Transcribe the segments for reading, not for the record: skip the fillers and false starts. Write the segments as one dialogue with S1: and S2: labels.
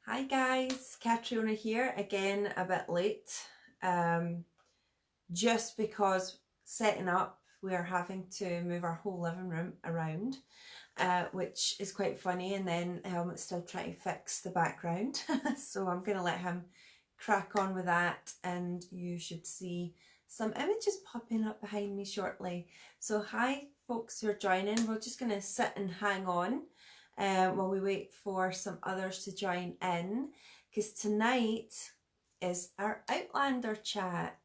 S1: Hi guys, Catriona here, again a bit late, just because setting up we're having to move our whole living room around, which is quite funny, and then Helmut's still trying to fix the background so I'm going to let him crack on with that, and you should see some images popping up behind me shortly. So hi folks who are joining, we're just going to sit and hang on while we wait for some others to join in, because tonight is our Outlander chat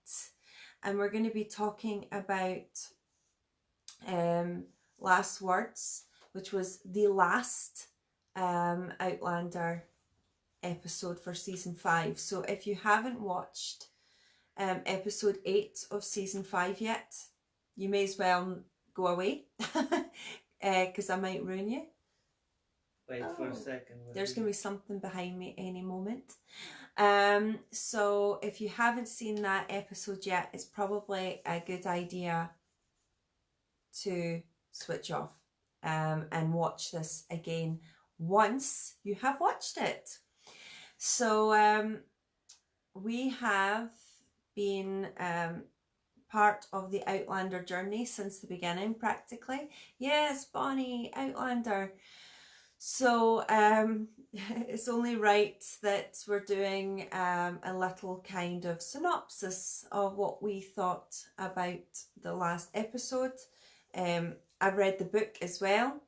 S1: and we're going to be talking about Last Words, which was the last Outlander episode for season 5. So if you haven't watched episode 8 of season 5 yet, you may as well go away because I might ruin you.
S2: Wait for a second.
S1: There's going to be something behind me any moment. So if you haven't seen that episode yet, it's probably a good idea to switch off and watch this again once you have watched it. So we have been part of the Outlander journey since the beginning, practically. Yes, Bonnie, Outlander. So it's only right that we're doing a little kind of synopsis of what we thought about the last episode. I've read the book as well,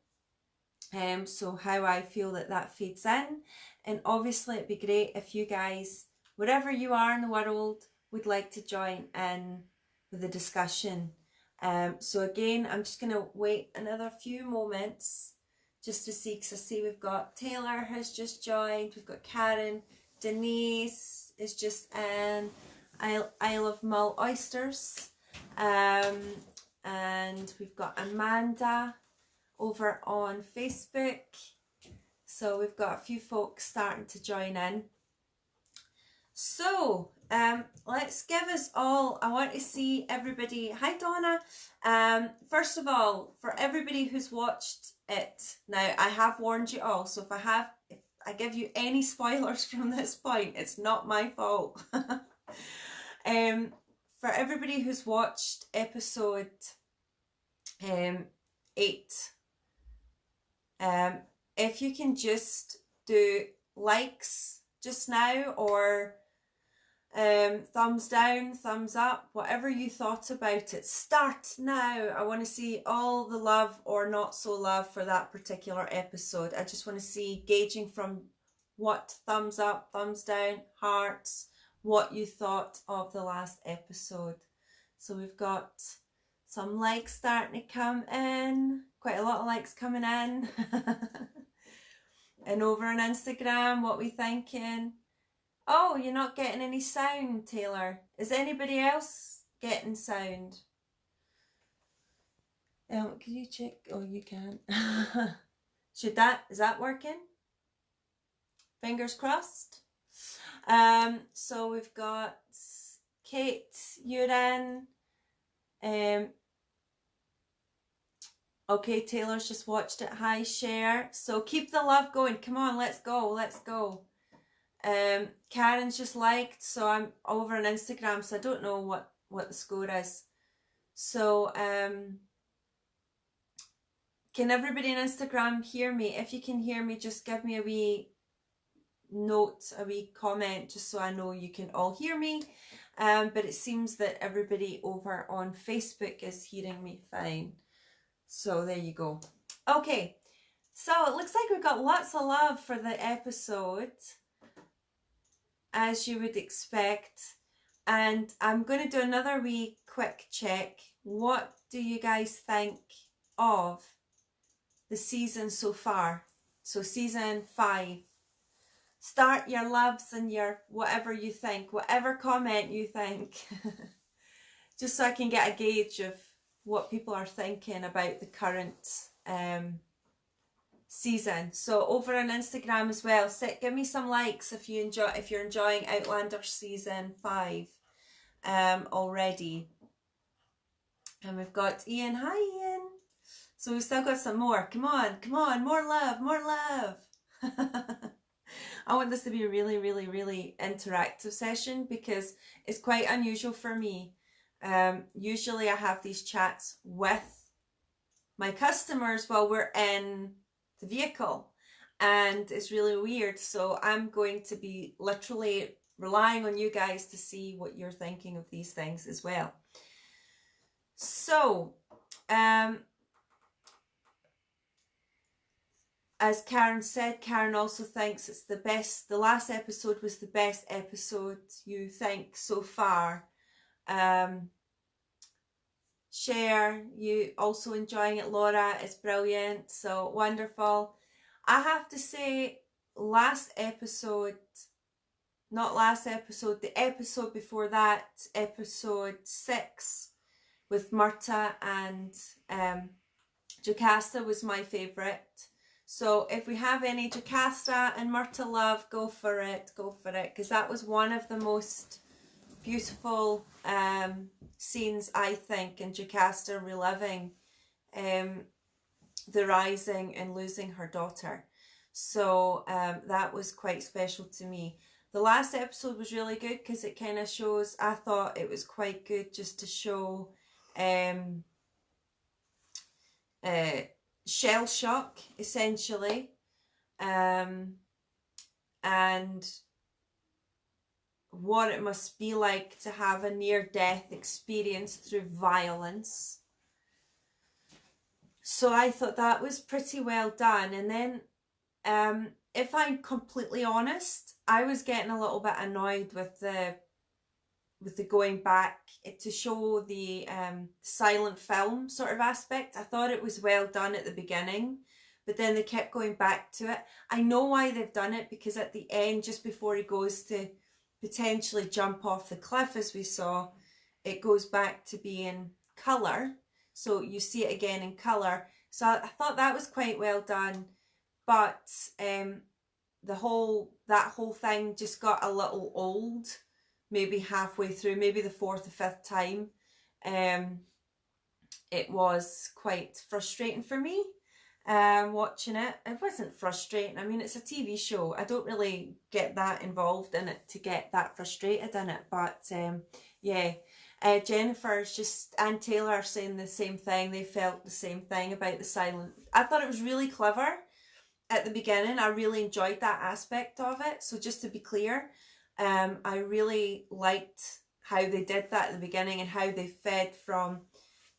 S1: so how I feel that feeds in. And obviously it'd be great if you guys, wherever you are in the world, would like to join in with the discussion. So again, I'm just going to wait another few moments just to see, because I see we've got Taylor has just joined, we've got Karen, Denise is just in, Isle of Mull Oysters, and we've got Amanda over on Facebook. So we've got a few folks starting to join in. So let's give us all, I want to see everybody. Hi Donna. First of all, for everybody who's watched it, now I have warned you all, so if I give you any spoilers from this point, it's not my fault. For everybody who's watched episode 8, if you can just do likes just now, or thumbs down, thumbs up, whatever you thought about it. Start now. I want to see all the love or not so love for that particular episode. I just want to see, gauging from what thumbs up, thumbs down, hearts, what you thought of the last episode. So we've got some likes starting to come in, quite a lot of likes coming in. And over on Instagram, what we thinking? Oh, you're not getting any sound, Taylor. Is anybody else getting sound? Can you check? Oh, you can. Is that working? Fingers crossed. So we've got Kate, you're in. Okay, Taylor's just watched it. Hi, share. So keep the love going. Come on, let's go. Let's go. Karen's just liked, so I'm over on Instagram, so I don't know what the score is. So can everybody on Instagram hear me? If you can hear me, just give me a wee note, a wee comment, just so I know you can all hear me. But it seems that everybody over on Facebook is hearing me fine. So there you go. Okay, so it looks like we've got lots of love for the episode, as you would expect. And I'm going to do another wee quick check. What do you guys think of the season so far? So season 5. Start your loves and your whatever you think, whatever comment you think. Just so I can get a gauge of what people are thinking about the current season. So over on Instagram as well, give me some likes if you're enjoying Outlander season 5 already. And we've got Ian. Hi Ian. So we've still got some more. Come on, more love, more love. I want this to be a really, really, really interactive session because it's quite unusual for me. Usually I have these chats with my customers while we're in the vehicle, and it's really weird. So I'm going to be literally relying on you guys to see what you're thinking of these things as well. So, as Karen said, Karen also thinks it's the best. The last episode was the best episode you think so far. Share, you also enjoying it, Laura? It's brilliant, so wonderful. I have to say, last episode, not last episode, the episode before that, episode 6 with Murta and Jocasta was my favourite. So if we have any Jocasta and Murta love, go for it, because that was one of the most beautiful scenes, I think, in Jocasta reliving the rising and losing her daughter. So that was quite special to me. The last episode was really good because it kind of shows, I thought it was quite good just to show shell shock, essentially, and what it must be like to have a near-death experience through violence. So I thought that was pretty well done. And then, if I'm completely honest, I was getting a little bit annoyed with the going back to show the silent film sort of aspect. I thought it was well done at the beginning, but then they kept going back to it. I know why they've done it, because at the end, just before he goes to potentially jump off the cliff, as we saw, it goes back to being colour. So you see it again in colour. So I thought that was quite well done. But that whole thing just got a little old, maybe halfway through, maybe the 4th or 5th time. It was quite frustrating for me watching it. It wasn't frustrating. I mean, it's a TV show. I don't really get that involved in it to get that frustrated in it. But yeah, Jennifer's just, and Taylor are saying the same thing. They felt the same thing about the silent. I thought it was really clever at the beginning. I really enjoyed that aspect of it. So just to be clear, I really liked how they did that at the beginning and how they fed from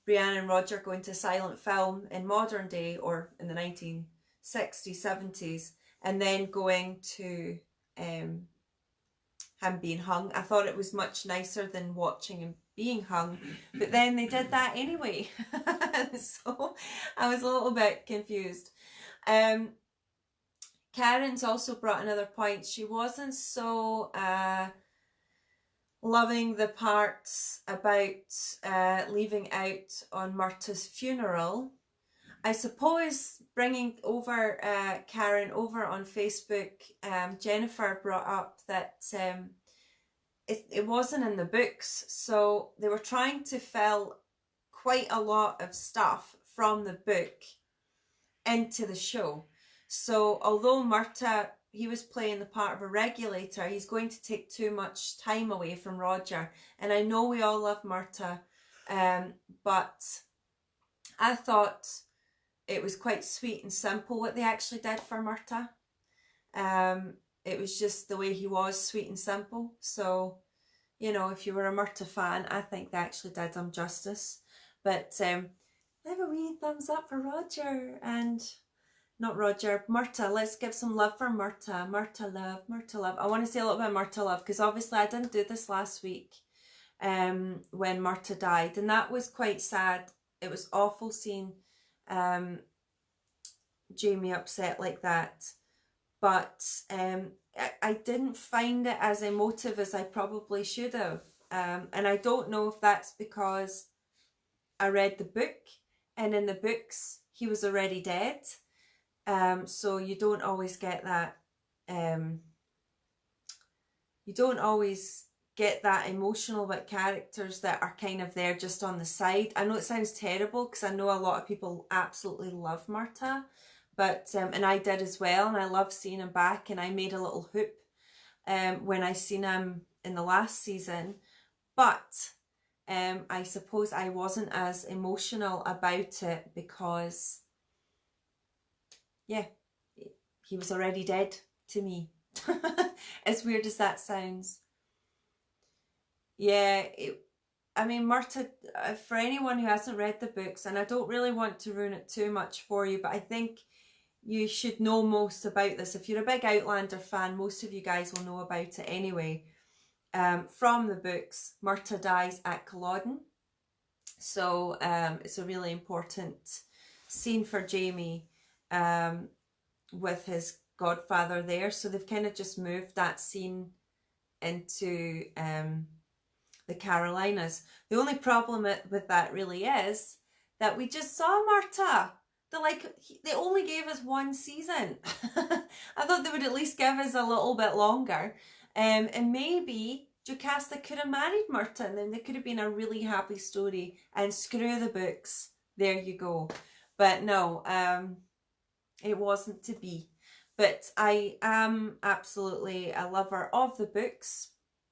S1: Brianne and Roger going to silent film in modern day, or in the 1960s, 70s, and then going to him being hung. I thought it was much nicer than watching him being hung, but then they did that anyway. So I was a little bit confused. Karen's also brought another point. She wasn't so loving the parts about leaving out on Murta's funeral. I suppose bringing over Karen over on Facebook, Jennifer brought up that it wasn't in the books, so they were trying to fill quite a lot of stuff from the book into the show. So although Murta, he was playing the part of a regulator, he's going to take too much time away from Roger. And I know we all love Murta, but I thought it was quite sweet and simple what they actually did for Murta. It was just the way he was, sweet and simple. So, you know, if you were a Murta fan, I think they actually did him justice. But leave a wee thumbs up for Roger and... not Roger, Murta. Let's give some love for Murta. Murta love, Murta love. I want to say a little bit of Murta love, because obviously I didn't do this last week when Murta died, and that was quite sad. It was awful seeing Jamie upset like that. But I didn't find it as emotive as I probably should have. And I don't know if that's because I read the book, and in the books he was already dead. So you don't always get that, you don't always get that emotional with characters that are kind of there just on the side. I know it sounds terrible because I know a lot of people absolutely love Murta, But and I did as well, and I love seeing him back. And I made a little hoop when I seen him in the last season. But I suppose I wasn't as emotional about it because, yeah, he was already dead to me. As weird as that sounds. Yeah, I mean, Murtagh, for anyone who hasn't read the books, and I don't really want to ruin it too much for you, but I think you should know most about this. If you're a big Outlander fan, most of you guys will know about it anyway. From the books, Murtagh dies at Culloden. So it's a really important scene for Jaime with his godfather there. So they've kind of just moved that scene into the Carolinas. The only problem with that really is that we just saw Murtagh. They only gave us one season. I thought they would at least give us a little bit longer. And maybe Jocasta could have married Murtagh, and then there could have been a really happy story. And screw the books. There you go. But no, it wasn't to be. But I am absolutely a lover of the books.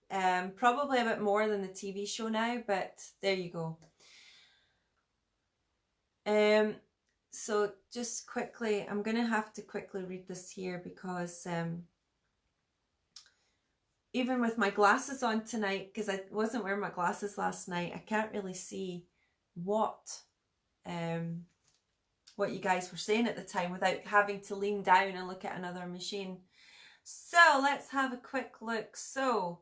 S1: Probably a bit more than the TV show now, but there you go. So just quickly, I'm going to have to quickly read this here because even with my glasses on tonight, because I wasn't wearing my glasses last night, I can't really see what you guys were saying at the time without having to lean down and look at another machine. So let's have a quick look. So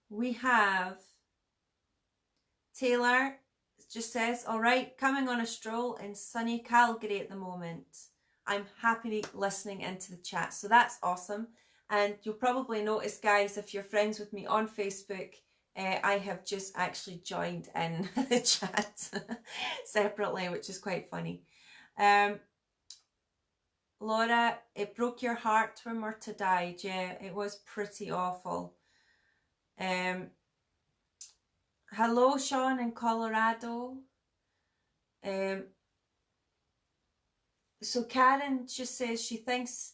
S1: we have Taylor just says, all right, coming on a stroll in sunny Calgary at the moment. I'm happily listening into the chat. So that's awesome. And you'll probably notice, guys, if you're friends with me on Facebook, I have just actually joined in the chat separately, which is quite funny. Laura, it broke your heart when Murtagh died. Yeah, it was pretty awful. Hello, Sean in Colorado. So Karen just says she thinks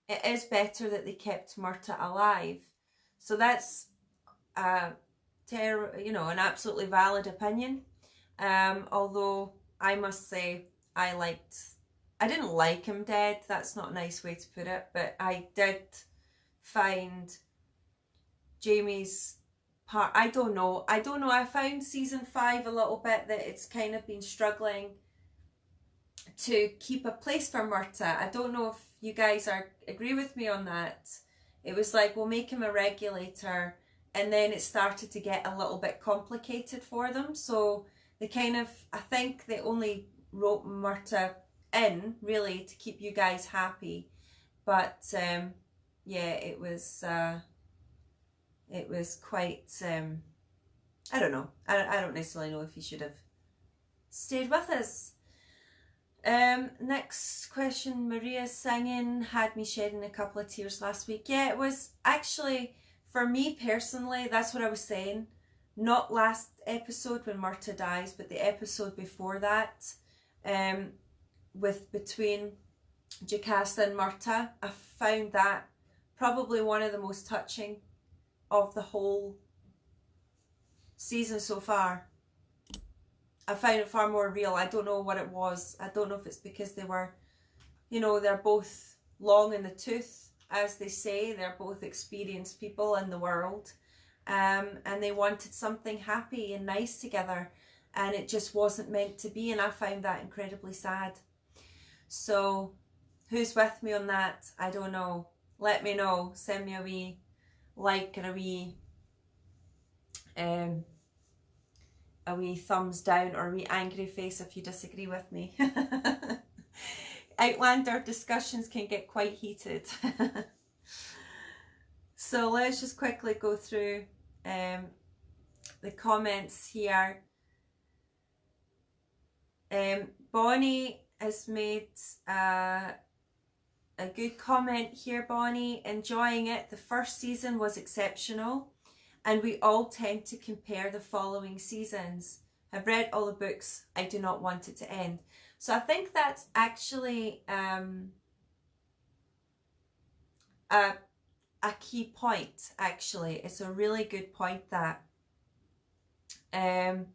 S1: it is better that they kept Murtagh alive. So that's an absolutely valid opinion. Although I must say I didn't like him dead. That's not a nice way to put it, but I did find Jaime's part, I don't know. I found season 5 a little bit that it's kind of been struggling to keep a place for Murtagh. I don't know if you guys agree with me on that. It was like, we'll make him a regulator, and then it started to get a little bit complicated for them. So they I think they only wrote Murtagh in really to keep you guys happy. But yeah, it was quite, I don't know. I don't necessarily know if he should have stayed with us. Next question, Maria's singing had me shedding a couple of tears last week. Yeah, it was actually, for me personally, that's what I was saying. Not last episode when Murtagh dies, but the episode before that, between Jocasta and Murtagh. I found that probably one of the most touching of the whole season so far. I found it far more real. I don't know what it was. I don't know if it's because they were, they're both long in the tooth, as they say. They're both experienced people in the world. And they wanted something happy and nice together. And it just wasn't meant to be. And I found that incredibly sad. So who's with me on that? I don't know. Let me know. Send me a wee like and a wee thumbs down or a wee angry face if you disagree with me. Outlander discussions can get quite heated. So let's just quickly go through the comments here. Bonnie has made a good comment here, Bonnie. Enjoying it. The first season was exceptional, and we all tend to compare the following seasons. I've read all the books. I do not want it to end. So I think that's actually a key point, actually. It's a really good point, that. And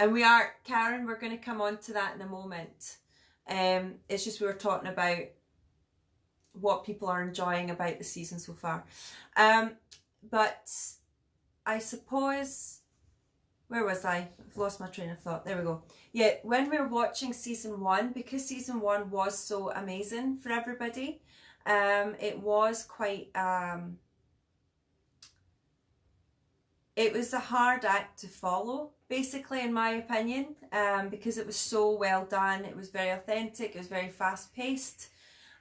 S1: we are, Karen, we're going to come on to that in a moment. It's just we were talking about what people are enjoying about the season so far. But I suppose, where was I? I've lost my train of thought. There we go. Yeah, when we were watching season 1, because season 1 was so amazing for everybody, it was quite, it was a hard act to follow, basically, in my opinion, because it was so well done. It was very authentic. It was very fast paced.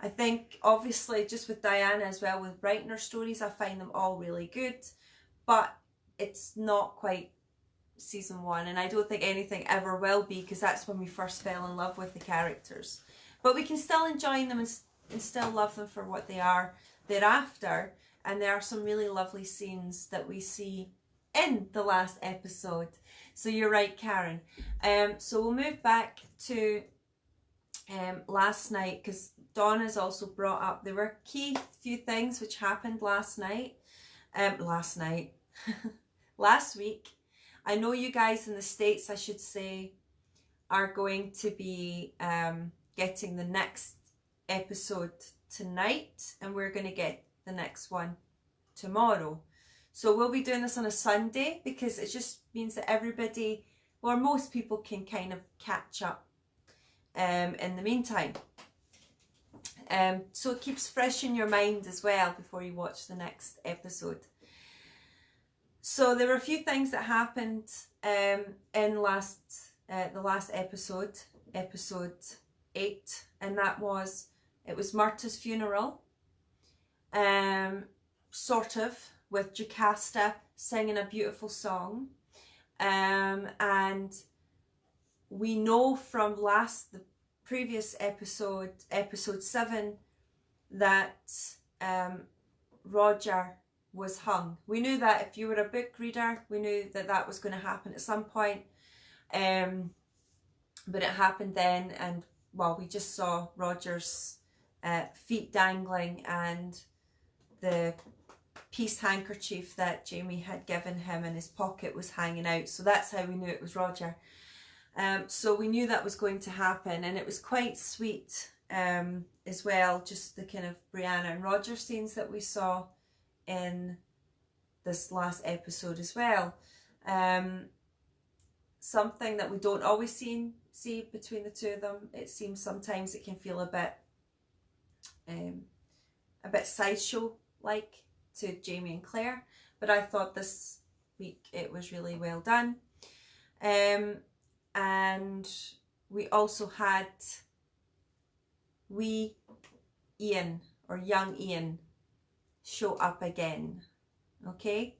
S1: I think, obviously, just with Diana as well, with writing her stories, I find them all really good, but it's not quite season 1, and I don't think anything ever will be, because that's when we first fell in love with the characters. But we can still enjoy them and still love them for what they are thereafter, and there are some really lovely scenes that we see in the last episode. So you're right, Karen. So we'll move back to last night, because Donna's also brought up, there were key few things which happened last night. Last week. I know you guys in the States, I should say, are going to be getting the next episode tonight, and we're going to get the next one tomorrow. So we'll be doing this on a Sunday, because it just means that everybody, or most people, can kind of catch up in the meantime. So it keeps fresh in your mind as well before you watch the next episode. So there were a few things that happened in the last episode, episode 8, and that was, it was Myrta's funeral, sort of, with Jocasta singing a beautiful song, and we know from the previous episode, episode 7, that Roger was hung. We knew that. If you were a book reader, we knew that that was going to happen at some point, but it happened then, and well, we just saw Roger's feet dangling, and the peace handkerchief that Jamie had given him in his pocket was hanging out. So that's how we knew it was Roger. So we knew that was going to happen, and it was quite sweet as well, just the kind of Brianna and Roger scenes that we saw in this last episode as well. Something that we don't always see between the two of them. It seems sometimes it can feel a bit sideshow like to Jamie and Claire, but I thought this week it was really well done. And we also had wee Ian, or young Ian, show up again. Okay,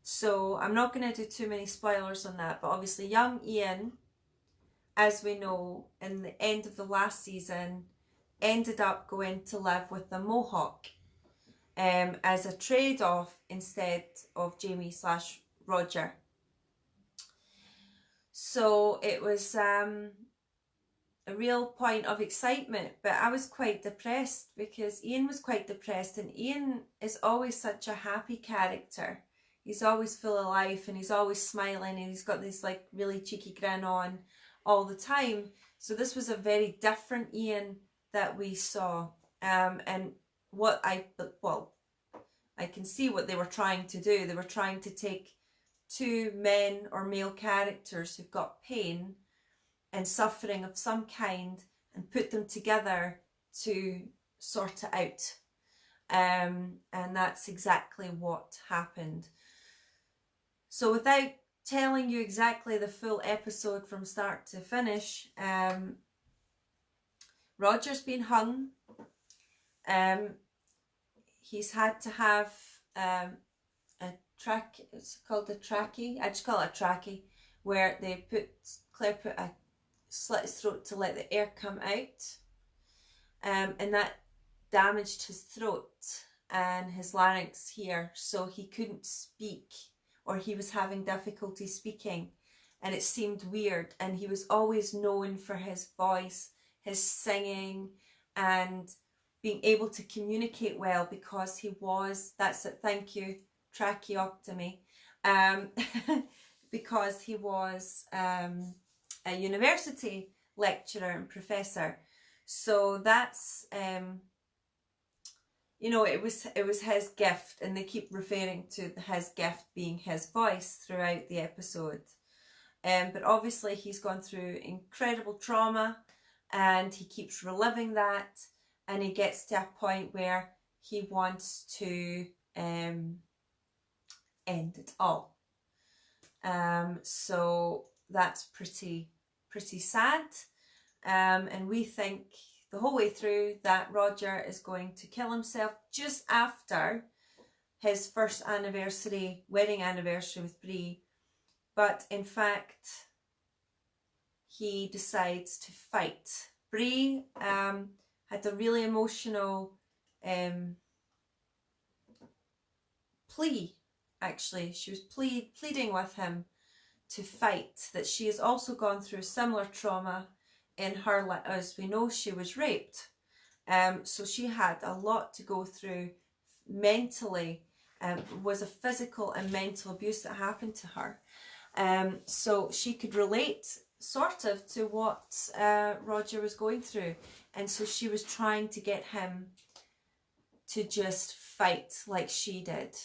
S1: so I'm not going to do too many spoilers on that, but obviously young Ian, as we know, in the end of the last season, ended up going to live with the Mohawk as a trade-off instead of Jamie / Roger. So it was a real point of excitement, but I was quite depressed, because Ian was quite depressed, and Ian is always such a happy character. He's always full of life, and he's always smiling, and he's got this like really cheeky grin on all the time. So this was a very different Ian that we saw, and what I can see what they were trying to do. They were trying to take two men or male characters who've got pain and suffering of some kind and put them together to sort it out. And that's exactly what happened. So without telling you exactly the full episode from start to finish, Roger's been hung. He's had to have it's called a trachea. I just call it a trachea, where Claire put a slit his throat to let the air come out, and that damaged his throat and his larynx here, so he couldn't speak, or he was having difficulty speaking, and it seemed weird. And he was always known for his voice his singing, and being able to communicate well, because he was, that's it, thank you, tracheotomy, because he was a university lecturer and professor. So that's, you know, it was his gift, and they keep referring to his gift being his voice throughout the episode. But obviously he's gone through incredible trauma, and he keeps reliving that, and he gets to a point where he wants to end it all. So that's pretty sad. And we think the whole way through that Roger is going to kill himself just after his first wedding anniversary with Bree. But in fact, he decides to fight. Bree had a really emotional plea, actually. She was pleading with him to fight, that she has also gone through similar trauma in her life. As we know, she was raped. So she had a lot to go through mentally. Was a physical and mental abuse that happened to her. So she could relate sort of to what Roger was going through. And so she was trying to get him to just fight like she did,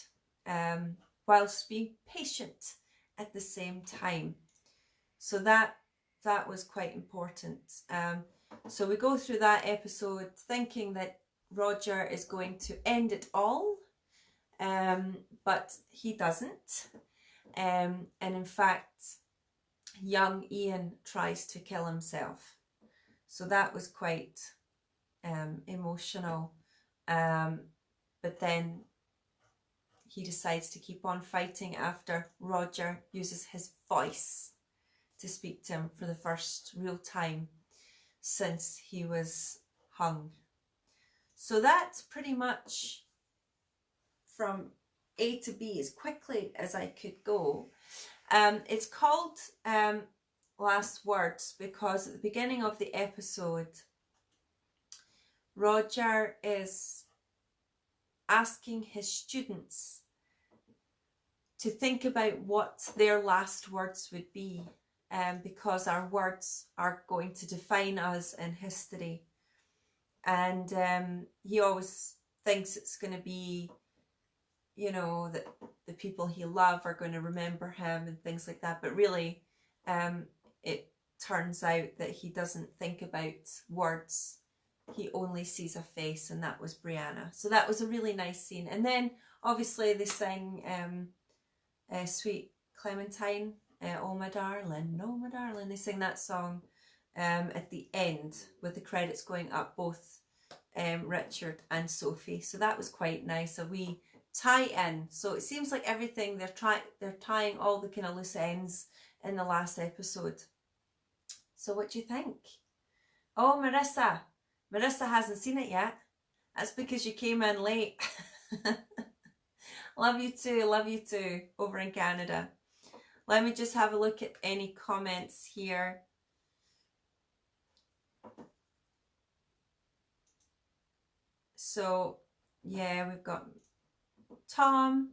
S1: whilst being patient at the same time. So that was quite important. So we go through that episode thinking that Roger is going to end it all, but he doesn't. And in fact, young Ian tries to kill himself. So that was quite emotional. But then he decides to keep on fighting after Roger uses his voice to speak to him for the first real time since he was hung. So that's pretty much from A to B as quickly as I could go. It's called Last Words because at the beginning of the episode, Roger is asking his students to think about what their last words would be, because our words are going to define us in history. And he always thinks it's going to be, you know, that the people he loved are going to remember him and things like that. But really, it turns out that he doesn't think about words. He only sees a face, and that was Brianna. So that was a really nice scene. And then obviously they sing Sweet Clementine, Oh My Darling, Oh My Darling. They sing that song at the end with the credits going up, both Richard and Sophie. So that was quite nice, a wee tie-in. So it seems like everything they're tying all the kind of loose ends in the last episode. So what do you think? Oh, Marissa hasn't seen it yet. That's because you came in late. Love you too, over in Canada. Let me just have a look at any comments here. So, yeah, we've got Tom.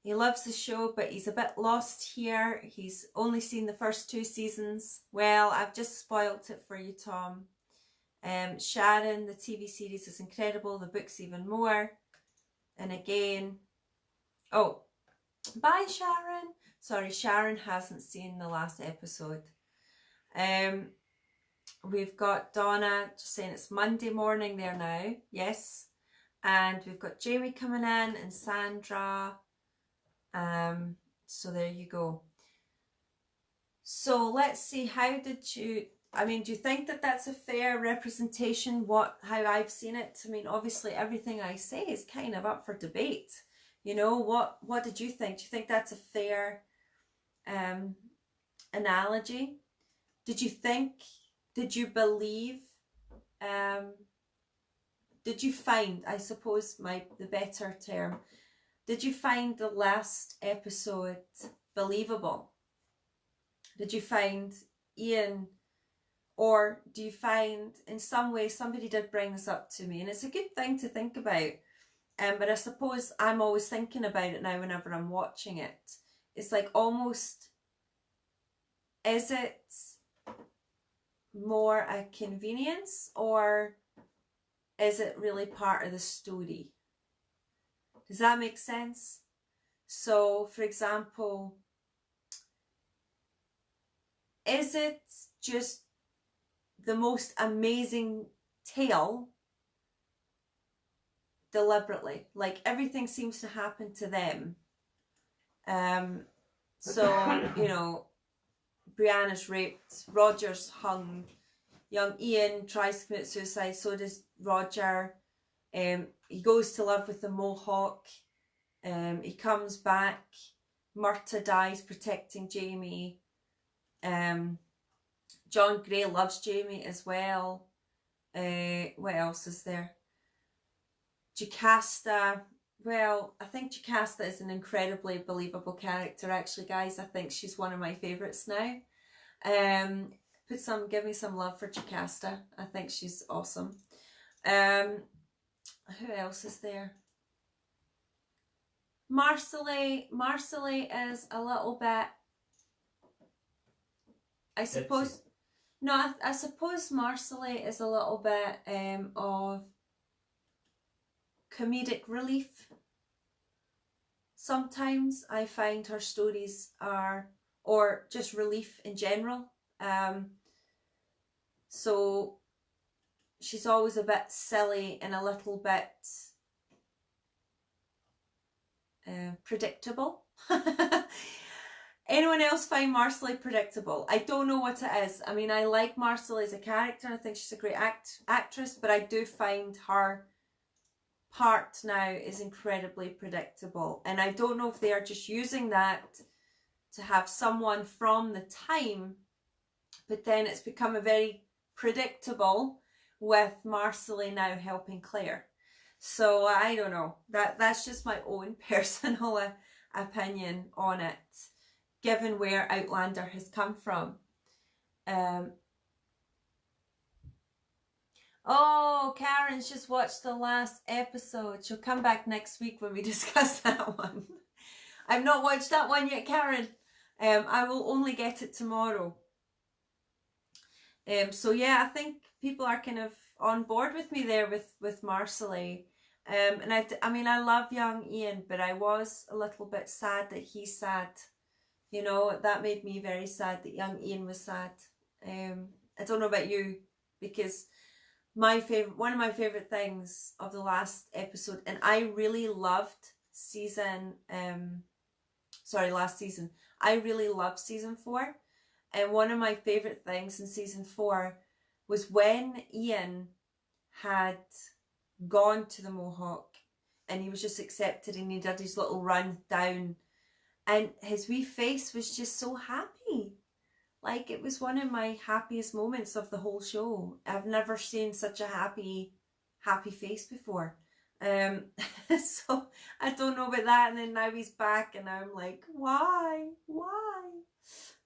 S1: He loves the show, but he's a bit lost here. He's only seen the first 2 seasons. Well, I've just spoilt it for you, Tom. Sharon, the TV series is incredible. The book's even more. And again, oh, bye Sharon. Sorry, Sharon hasn't seen the last episode. We've got Donna just saying it's Monday morning there now. Yes. And we've got Jamie coming in and Sandra. So there you go. So let's see, how did you, I mean, do you think that that's a fair representation, how I've seen it? I mean, obviously everything I say is kind of up for debate. You know, what did you think? Do you think that's a fair analogy? Did you believe, did you find, I suppose the better term, did you find the last episode believable? Did you find Ian Or do you find in some way, somebody did bring this up to me, and it's a good thing to think about, but I suppose I'm always thinking about it now whenever I'm watching it. It's like almost, is it more a convenience or is it really part of the story? Does that make sense? So, for example, is it just the most amazing tale deliberately? Like everything seems to happen to them. So, you know, Brianna's raped, Roger's hung, young Ian tries to commit suicide, so does Roger. He goes to live with the Mohawk. He comes back. Murta dies protecting Jamie. John Grey loves Jamie as well. What else is there? Jocasta. Well, I think Jocasta is an incredibly believable character, actually, guys. I think she's one of my favourites now. Give me some love for Jocasta. I think she's awesome. Who else is there? Marcelly is a little bit, I suppose. No, I suppose Marcelly is a little bit of comedic relief. Sometimes I find her stories are, or just relief in general. So she's always a bit silly and a little bit predictable. Anyone else find Marcelly predictable? I don't know what it is. I mean, I like Marcelly as a character. I think she's a great actress, but I do find her part now is incredibly predictable. And I don't know if they are just using that to have someone from the time, but then it's become a very predictable with Marcelly now helping Claire. So I don't know. That's just my own personal opinion on it, given where Outlander has come from. Oh, Karen's just watched the last episode. She'll come back next week when we discuss that one. I've not watched that one yet, Karen. I will only get it tomorrow. So yeah, I think people are kind of on board with me there with Marcelly. And I mean, I love young Ian, but I was a little bit sad that he's sad. You know, that made me very sad that young Ian was sad. I don't know about you, because one of my favorite things of the last episode, and I really loved last season. I really loved season 4. And one of my favorite things in season 4 was when Ian had gone to the Mohawk and he was just accepted and he did his little run down and his wee face was just so happy. Like, it was one of my happiest moments of the whole show. I've never seen such a happy face before. So I don't know about that. And then now he's back and I'm like, why?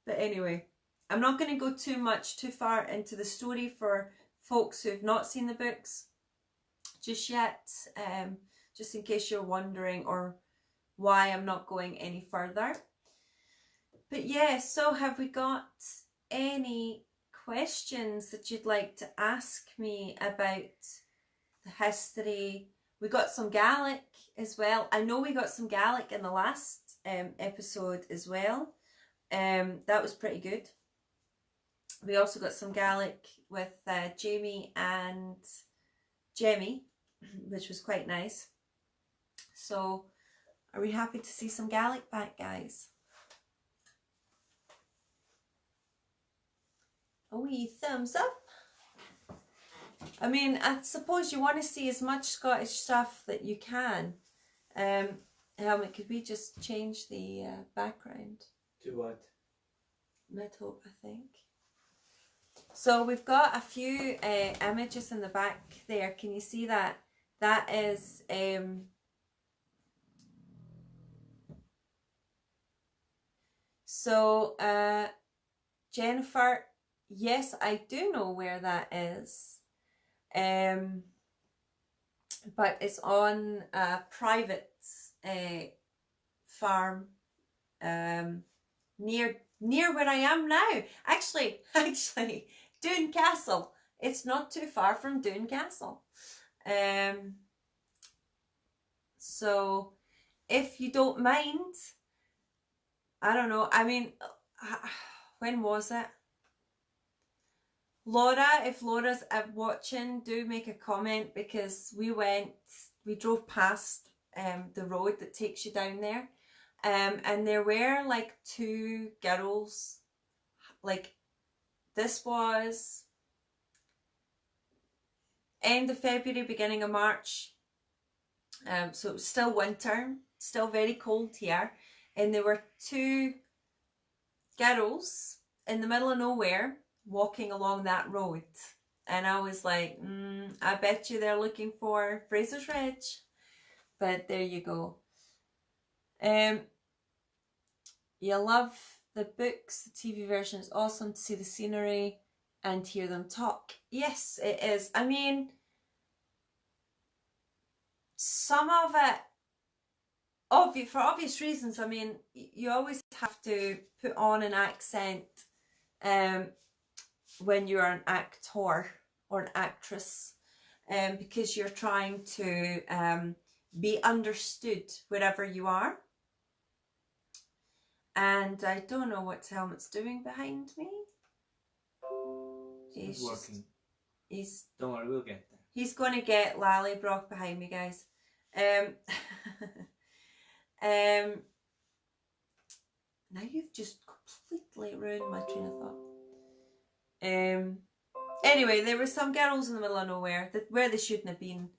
S1: But anyway, I'm not going to go too far into the story for folks who've not seen the books just yet, just in case you're wondering or why I'm not going any further. But yeah, so have we got any questions that you'd like to ask me about the history? We got some Gaelic as well. I know we got some Gaelic in the last episode as well. That was pretty good. We also got some Gaelic with Jamie and Jemmy, which was quite nice. So, are we happy to see some Gaelic back, guys? A wee thumbs up. I mean, I suppose you want to see as much Scottish stuff that you can. Helmet, could we just change the background?
S2: To what?
S1: Mid-hope, I think. So we've got a few images in the back there. Can you see that? That is so Jennifer, yes, I do know where that is. But it's on a private farm near where I am now. Actually, Doon Castle. It's not too far from Doon Castle. So if you don't mind, I don't know. I mean, when was it? Laura, if Laura's watching, do make a comment, because we drove past the road that takes you down there, and there were like two girls. Like, this was end of February, beginning of March, so it was still winter, still very cold here, and there were two girls in the middle of nowhere walking along that road, and I was like, I bet you they're looking for Fraser's Ridge. But there you go. You love the books. The TV version is awesome to see the scenery and hear them talk. Yes, it is. I mean, some of it, for obvious reasons, I mean, you always have to put on an accent when you're an actor or an actress, because you're trying to be understood wherever you are. And I don't know what Helmut's doing behind me.
S2: He's working.
S1: He's
S2: Don't worry, we'll get there.
S1: He's going to get Lallybroch behind me, guys. Now you've just completely ruined my train of thought. Anyway, there were some girls in the middle of nowhere where they shouldn't have been.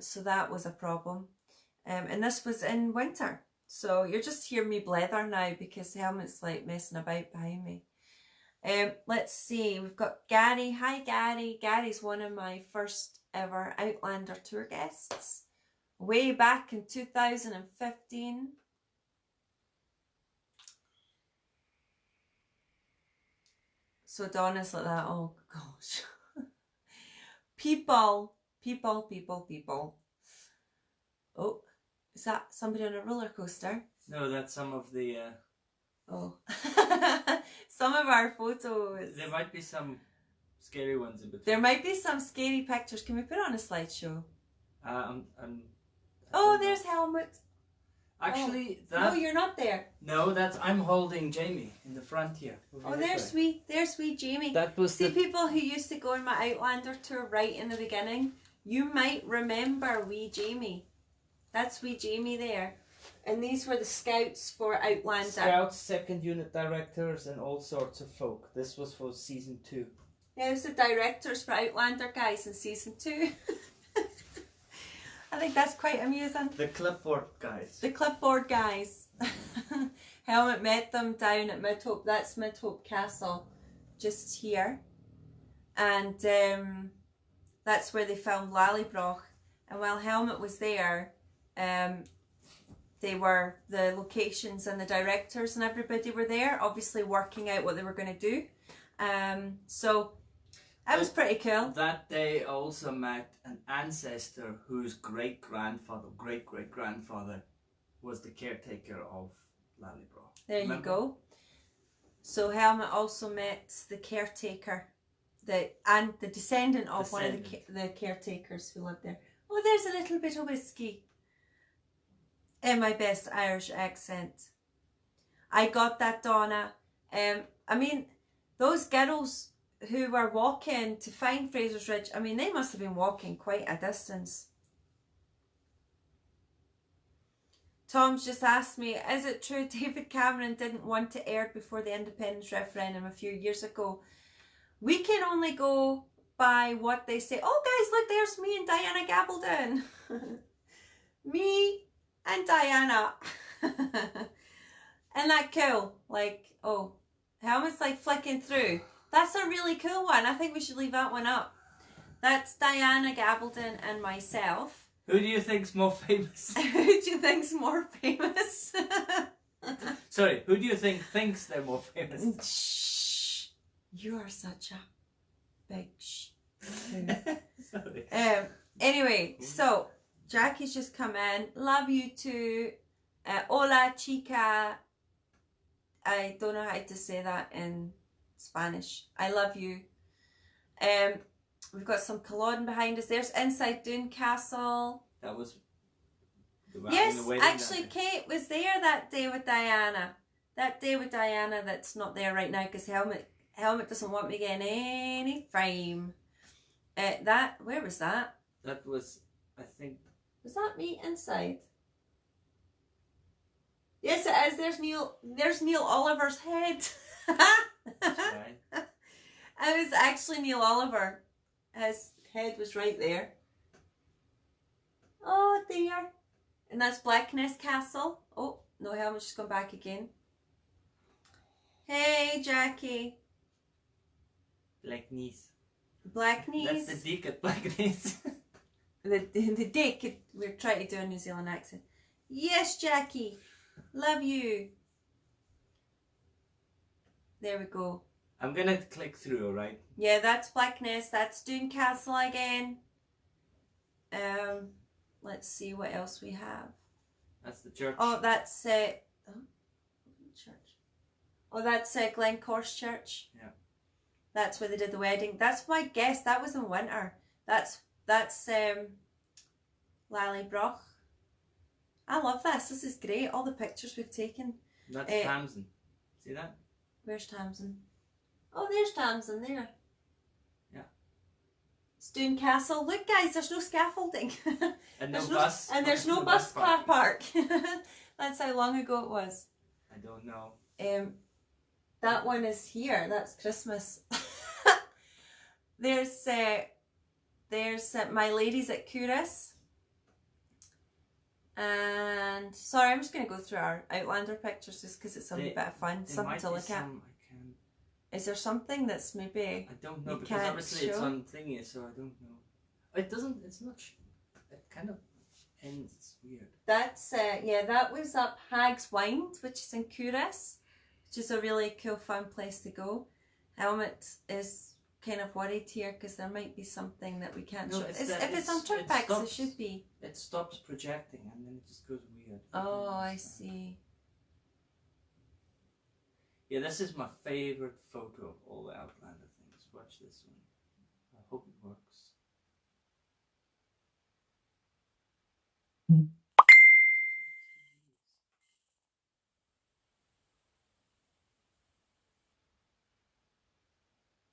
S1: So that was a problem. And this was in winter. So you're just hearing me blether now because Helmut's like messing about behind me. Let's see, we've got Gary. Hi Gary. Gary's one of my first ever Outlander tour guests. Way back in 2015. So Donna's like that. Oh gosh. People. Oh, is that somebody on a roller coaster?
S2: No, that's some of the...
S1: Oh. Some of our photos.
S2: There might be some scary ones in between.
S1: There might be some scary pictures. Can we put it on a slideshow?
S2: Oh,
S1: there's Helmut.
S2: Actually,
S1: that... No, you're not there.
S2: No, I'm holding Jamie in the front here.
S1: Oh, there's wee Jamie.
S2: That was
S1: people who used to go on my Outlander tour right in the beginning. You might remember wee Jamie. That's wee Jamie there. And these were the scouts for Outlander.
S2: Scouts, second unit directors, and all sorts of folk. This was for season 2.
S1: Yeah, it was the directors for Outlander guys in season 2. I think that's quite amusing.
S2: The clipboard guys.
S1: The clipboard guys. Helmut met them down at Midhope. That's Midhope Castle, just here. And that's where they filmed Lallybroch. And while Helmut was there, they were, the locations and the directors and everybody were there, obviously working out what they were going to do. So that was pretty cool.
S2: That day also met an ancestor whose great-grandfather was the caretaker of Lallybroch.
S1: There you go. So Helmut also met the caretaker, and the descendant of one of the caretakers who lived there. Oh, there's a little bit of whiskey. In my best Irish accent. I got that, Donna. I mean, those girls who were walking to find Fraser's Ridge, I mean, they must have been walking quite a distance. Tom's just asked me, is it true David Cameron didn't want to air before the independence referendum a few years ago? We can only go by what they say. Oh guys, look, there's me and Diana Gabaldon. Me and Diana. Isn't that cool? Like, oh, Helmut's like flicking through. That's a really cool one. I think we should leave that one up. That's Diana Gabaldon and myself.
S2: Who do you think's more famous?
S1: Who do you think's more famous?
S2: Sorry, who do you think thinks they're more famous?
S1: Shh. You are such a big
S2: Sorry.
S1: Anyway, so Jackie's just come in. Love you too. Hola, chica. I don't know how to say that in Spanish. I love you. We've got some Culloden behind us. There's inside Doon Castle.
S2: That was
S1: Yes,
S2: the wedding
S1: actually, Kate was there that day with Diana. That day with Diana that's not there right now because Helmut doesn't want me getting any frame. Where was that?
S2: That was, I think.
S1: Was that me inside? Yes, it is. There's Neil Oliver's head.
S2: That's right.
S1: It was actually Neil Oliver. His head was right there. Oh, there. And that's Blackness Castle. Oh, no, Helmut's just gone back again. Hey, Jackie.
S2: Blackness.
S1: Blackness.
S2: That's the dick at Blackness.
S1: the dick. We're trying to do a New Zealand accent. Yes, Jackie. Love you. There we go.
S2: I'm gonna click through, alright?
S1: Yeah, that's Blackness. That's Doon Castle again. Let's see what else we have.
S2: That's the church.
S1: Oh, that's church. Oh, that's Glencorse Church.
S2: Yeah.
S1: That's where they did the wedding. That's my guess. That was in winter. That's Lallybroch. I love this. This is great. All the pictures we've taken.
S2: That's Tamsin. See that?
S1: Where's Tamsin? Oh, there's Tamsin there.
S2: Yeah.
S1: It's Doon Castle. Look, guys, there's no scaffolding.
S2: And
S1: there's no bus car park. That's how long ago it was.
S2: I don't know.
S1: That one is here. That's Christmas. There's My Ladies at Curis. And sorry, I'm just going to go through our Outlander pictures just because it's a bit of fun, something to look at. Is there something that's maybe
S2: I don't know because obviously it's on thingy, so I don't know. It doesn't. It's not. It kind of ends. It's weird.
S1: That's yeah. That was up Hag's Wynd, which is in Curis, which is a really cool, fun place to go. Helmut is kind of worried here because there might be something that we can't show. If it's on Turpax, it should be.
S2: It stops projecting and then it just goes weird.
S1: Oh, I see.
S2: Yeah, this is my favorite photo of all the Outlander things. Watch this one. I hope it works.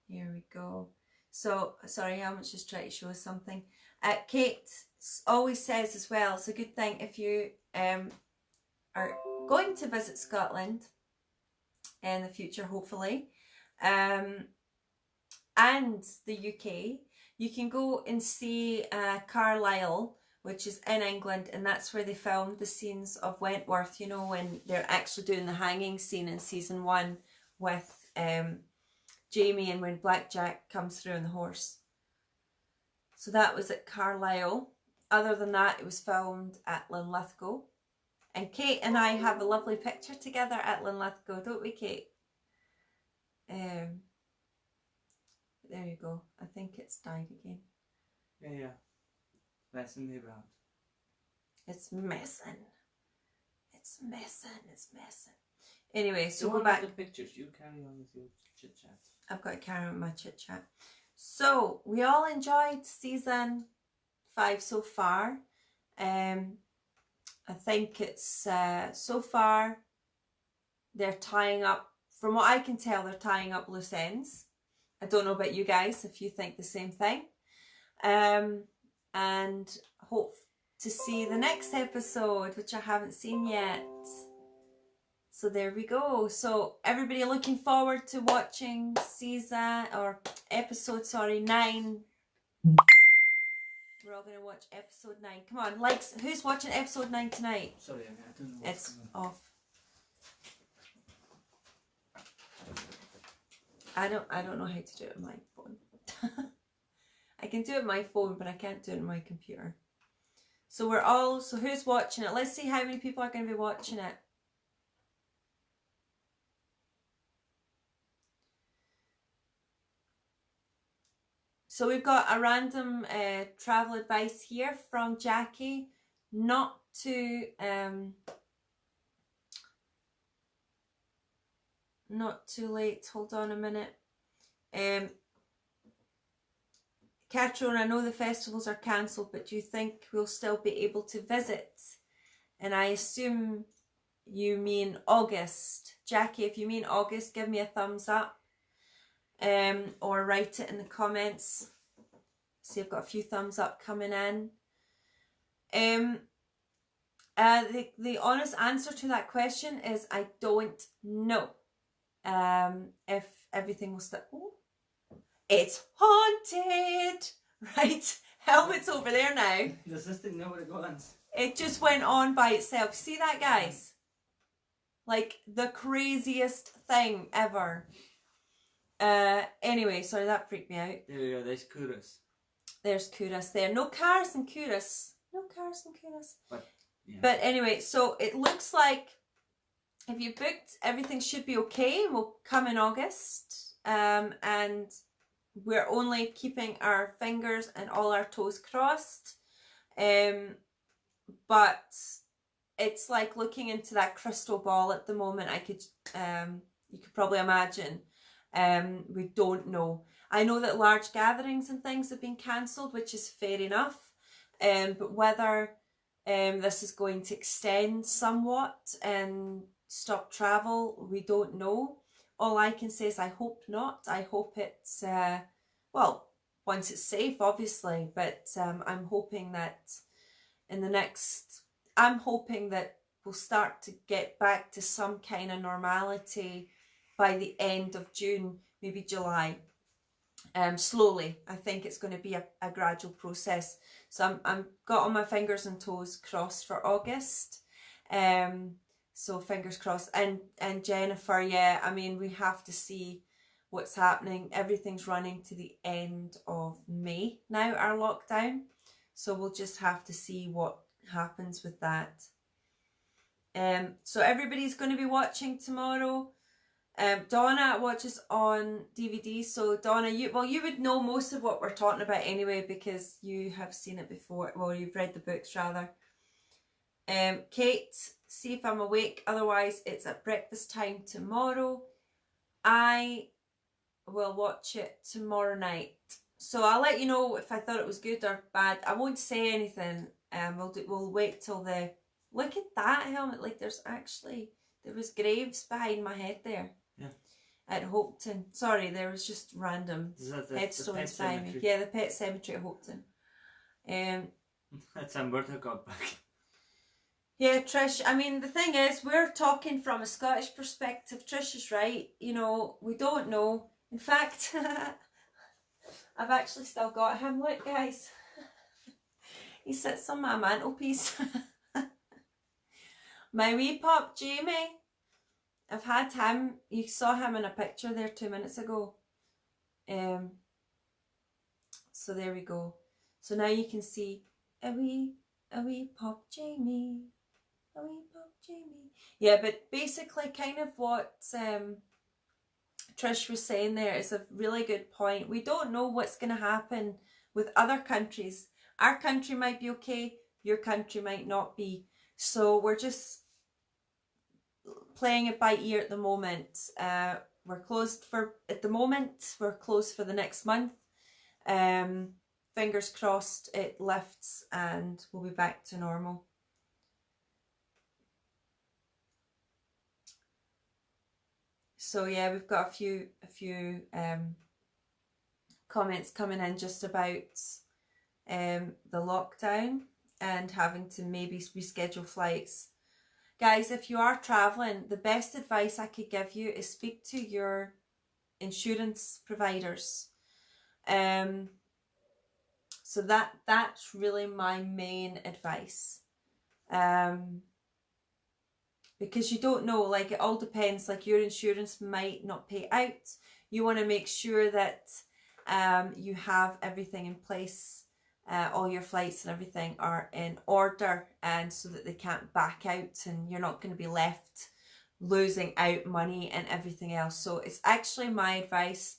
S1: Here we go. So, sorry, Helmut's just trying to show us something. Kate always says as well, it's a good thing if you are going to visit Scotland in the future, hopefully, and the UK, you can go and see Carlisle, which is in England, and that's where they filmed the scenes of Wentworth, you know, when they're actually doing the hanging scene in season 1 with Jamie and when Blackjack comes through on the horse. So that was at Carlisle. Other than that, it was filmed at Linlithgow. And Kate and I have a lovely picture together at Linlithgow, don't we, Kate? There you go. I think it's died again.
S2: Yeah. Messing me around.
S1: It's messing. It's messing. It's messing. Anyway, so
S2: Go
S1: go
S2: on
S1: back.
S2: with the pictures. You carry on with your chit chat.
S1: I've got to carry on with my chit chat. So we all enjoyed season 5 so far. I think it's so far they're tying up, from what I can tell, they're tying up loose ends. I don't know about you guys if you think the same thing. And hope to see the next episode, which I haven't seen yet. So there we go. So everybody looking forward to watching episode 9. We're all going to watch episode 9. Come on, likes. Who's watching episode 9 tonight?
S2: Sorry, I don't know what's
S1: It's
S2: going on.
S1: off. I don't know how to do it on my phone. I can do it on my phone, but I can't do it on my computer. So who's watching it? Let's see how many people are going to be watching it. So we've got a random travel advice here from Jackie. Not too late. Hold on a minute. Catron, I know the festivals are cancelled, but do you think we'll still be able to visit? And I assume you mean August. Jackie, if you mean August, give me a thumbs up. Or write it in the comments. See, I've got a few thumbs up coming in. The honest answer to that question is I don't know. If everything will still... Oh, it's haunted! Right, helmet's over there now.
S2: Does this thing know where it goes?
S1: It just went on by itself. See that, guys? Like the craziest thing ever. Anyway, sorry, that freaked me out.
S2: There we go, there's Kudos.
S1: There's Kudos there. No cars in Kudos. No cars in Kudos. But anyway, so it looks like if you booked, everything should be okay. We'll come in August. And we're only keeping our fingers and all our toes crossed. But it's like looking into that crystal ball at the moment. You could probably imagine. We don't know. I know that large gatherings and things have been cancelled, which is fair enough. But whether this is going to extend somewhat and stop travel, we don't know. All I can say is I hope not. I hope it's, well, once it's safe, obviously, but I'm hoping that I'm hoping that we'll start to get back to some kind of normality by the end of June, maybe July. Slowly. I think it's going to be a gradual process. So I'm got all my fingers and toes crossed for August. So fingers crossed. And Jennifer, yeah, I mean, we have to see what's happening. Everything's running to the end of May now, our lockdown. So we'll just have to see what happens with that. So everybody's going to be watching tomorrow. Donna watches on DVD. So Donna, you would know most of what we're talking about anyway, because you have seen it before. Well, you've read the books rather. Kate, see if I'm awake. Otherwise, it's at breakfast time tomorrow. I will watch it tomorrow night. So I'll let you know if I thought it was good or bad. I won't say anything. We'll wait till the... Look at that helmet. Like there was graves behind my head there.
S2: Yeah.
S1: At Hopeton. Sorry, there was just random headstones behind me. Yeah, the pet cemetery at Hopeton.
S2: That's Umberto got back.
S1: Yeah, Trish, I mean, the thing is, we're talking from a Scottish perspective. Trish is right. You know, we don't know. In fact, I've actually still got him. Look, guys. He sits on my mantelpiece. My wee pup, Jamie. I've had him. You saw him in a picture there 2 minutes ago. So there we go. So now you can see a wee pup, Jamie. A wee pup, Jamie. Yeah, but basically kind of what Trish was saying there is a really good point. We don't know what's going to happen with other countries. Our country might be okay. Your country might not be. So we're just playing it by ear at the moment. We're closed at the moment. We're closed for the next month. Fingers crossed it lifts and we'll be back to normal. So yeah, we've got a few comments coming in just about the lockdown and having to maybe reschedule flights. Guys, if you are traveling, the best advice I could give you is speak to your insurance providers. So that's really my main advice. Because you don't know, like it all depends, like your insurance might not pay out. You want to make sure that you have everything in place. All your flights and everything are in order, and so that they can't back out and you're not going to be left losing out money and everything else. So it's actually my advice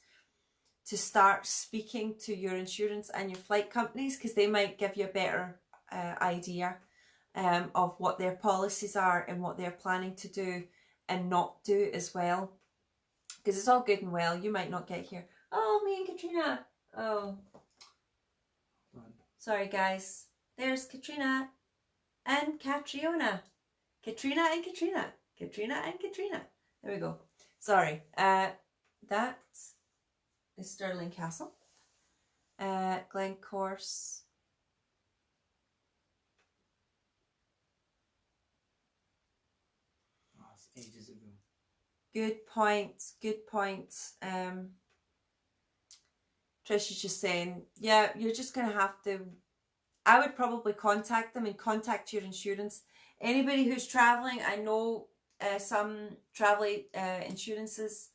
S1: to start speaking to your insurance and your flight companies, because they might give you a better idea of what their policies are and what they're planning to do and not do as well. Because it's all good and well, you might not get here. Oh, me and Katrina. Oh, sorry guys. There's Katrina and Catriona. Katrina and Katrina. Katrina and Katrina. There we go. Sorry. That is Stirling Castle. Glencorse.
S2: Oh, it's ages ago.
S1: Good point. Good point. Trish is just saying, yeah, you're just going to have to, I would probably contact them and contact your insurance. Anybody who's traveling, I know some travel insurances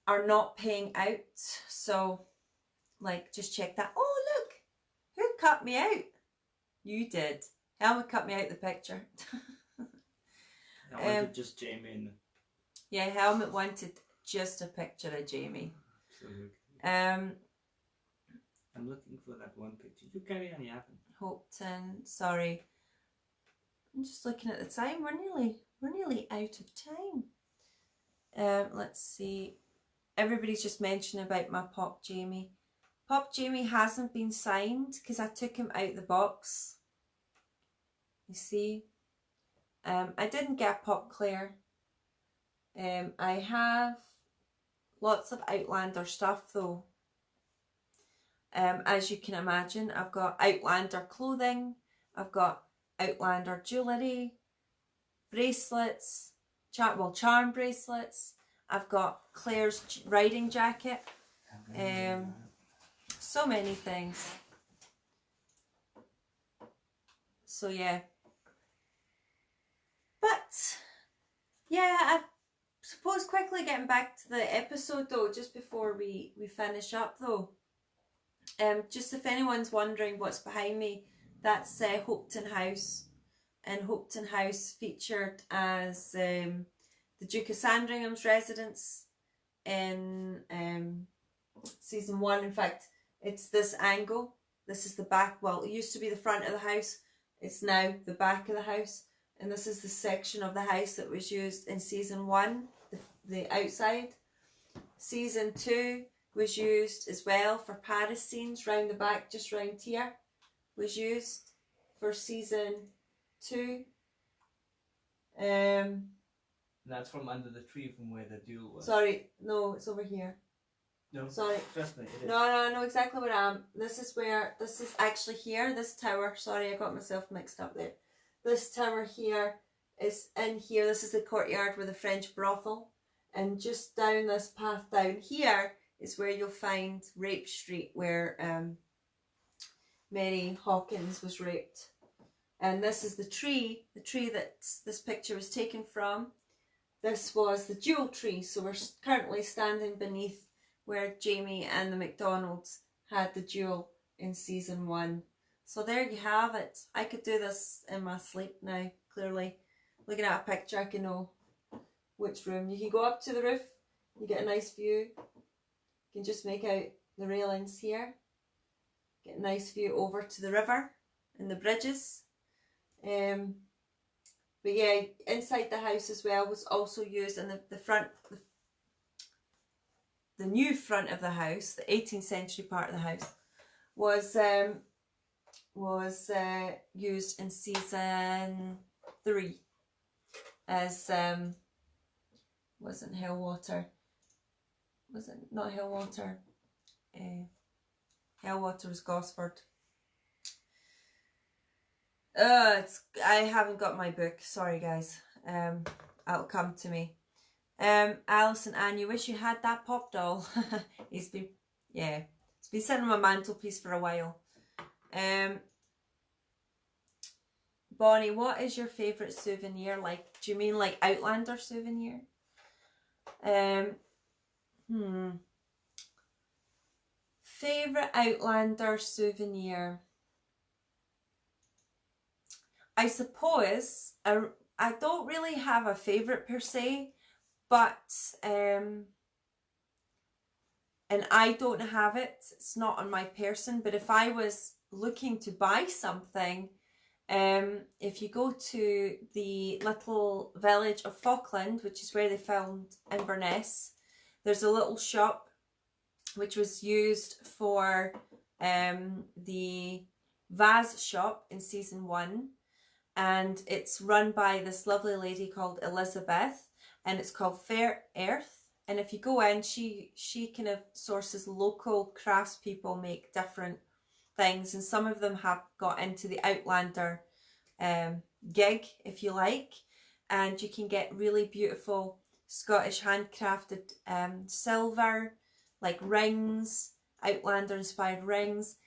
S1: are not paying out. So, like, just check that. Oh, look, who cut me out? You did. Helmut cut me out the picture.
S2: I wanted just Jamie.
S1: Yeah, Helmut wanted just a picture of Jamie.
S2: Absolutely.
S1: I'm
S2: looking for that one picture. You carry on yapping.
S1: Hopton, sorry. I'm just looking at the time. We're nearly out of time. Let's see. Everybody's just mentioning about my Pop Jamie. Pop Jamie hasn't been signed because I took him out the box. You see? I didn't get Pop Claire. I have lots of Outlander stuff though. As you can imagine, I've got Outlander clothing, I've got Outlander jewellery, bracelets, charm bracelets, I've got Claire's riding jacket, so many things. So yeah. But yeah, I suppose quickly getting back to the episode though, just before we finish up though. Just if anyone's wondering what's behind me, that's Hopton House. And Hopton House featured as the Duke of Sandringham's residence in season 1. In fact, it's this angle. This is the back. Well, it used to be the front of the house. It's now the back of the house. And this is the section of the house that was used in season 1, the outside. Season 2 was used as well for Paris scenes round the back, just round here, was used for season 2.
S3: That's from under the tree from where the duel was.
S1: Sorry, no, it's over here.
S3: No,
S1: sorry.
S3: Trust me, it is.
S1: No, I know exactly where I am. This is actually here, this tower. Sorry, I got myself mixed up there. This tower here is in here. This is the courtyard with the French brothel. And just down this path down here is where you'll find Rape Street, where Mary Hawkins was raped. And this is the tree that this picture was taken from. This was the jewel tree, so we're currently standing beneath where Jamie and the McDonalds had the jewel in season 1. So there you have it. I could do this in my sleep now, clearly. Looking at a picture, I can know which room. You can go up to the roof, you get a nice view. You can just make out the railings here. Get a nice view over to the river and the bridges. But yeah, inside the house as well was also used in the front, the new front of the house, the 18th century part of the house, was used in season 3 as wasn't Hellwater. Was it not Hellwater? Hellwater was Gosford. I haven't got my book. Sorry, guys. It'll come to me. Alison Ann, you wish you had that pop doll. It's been sitting on my mantelpiece for a while. Bonnie, what is your favourite souvenir? Like, do you mean like Outlander souvenir? Favourite Outlander souvenir? I suppose I don't really have a favourite per se, but and I don't have it. It's not on my person, but if I was looking to buy something, if you go to the little village of Falkland, which is where they filmed Inverness, there's a little shop which was used for the vase shop in season 1, and it's run by this lovely lady called Elizabeth, and it's called Fair Earth. And if you go in, she kind of sources local craftspeople make different things, and some of them have got into the Outlander gig, if you like, and you can get really beautiful Scottish handcrafted silver, like rings, Outlander inspired rings,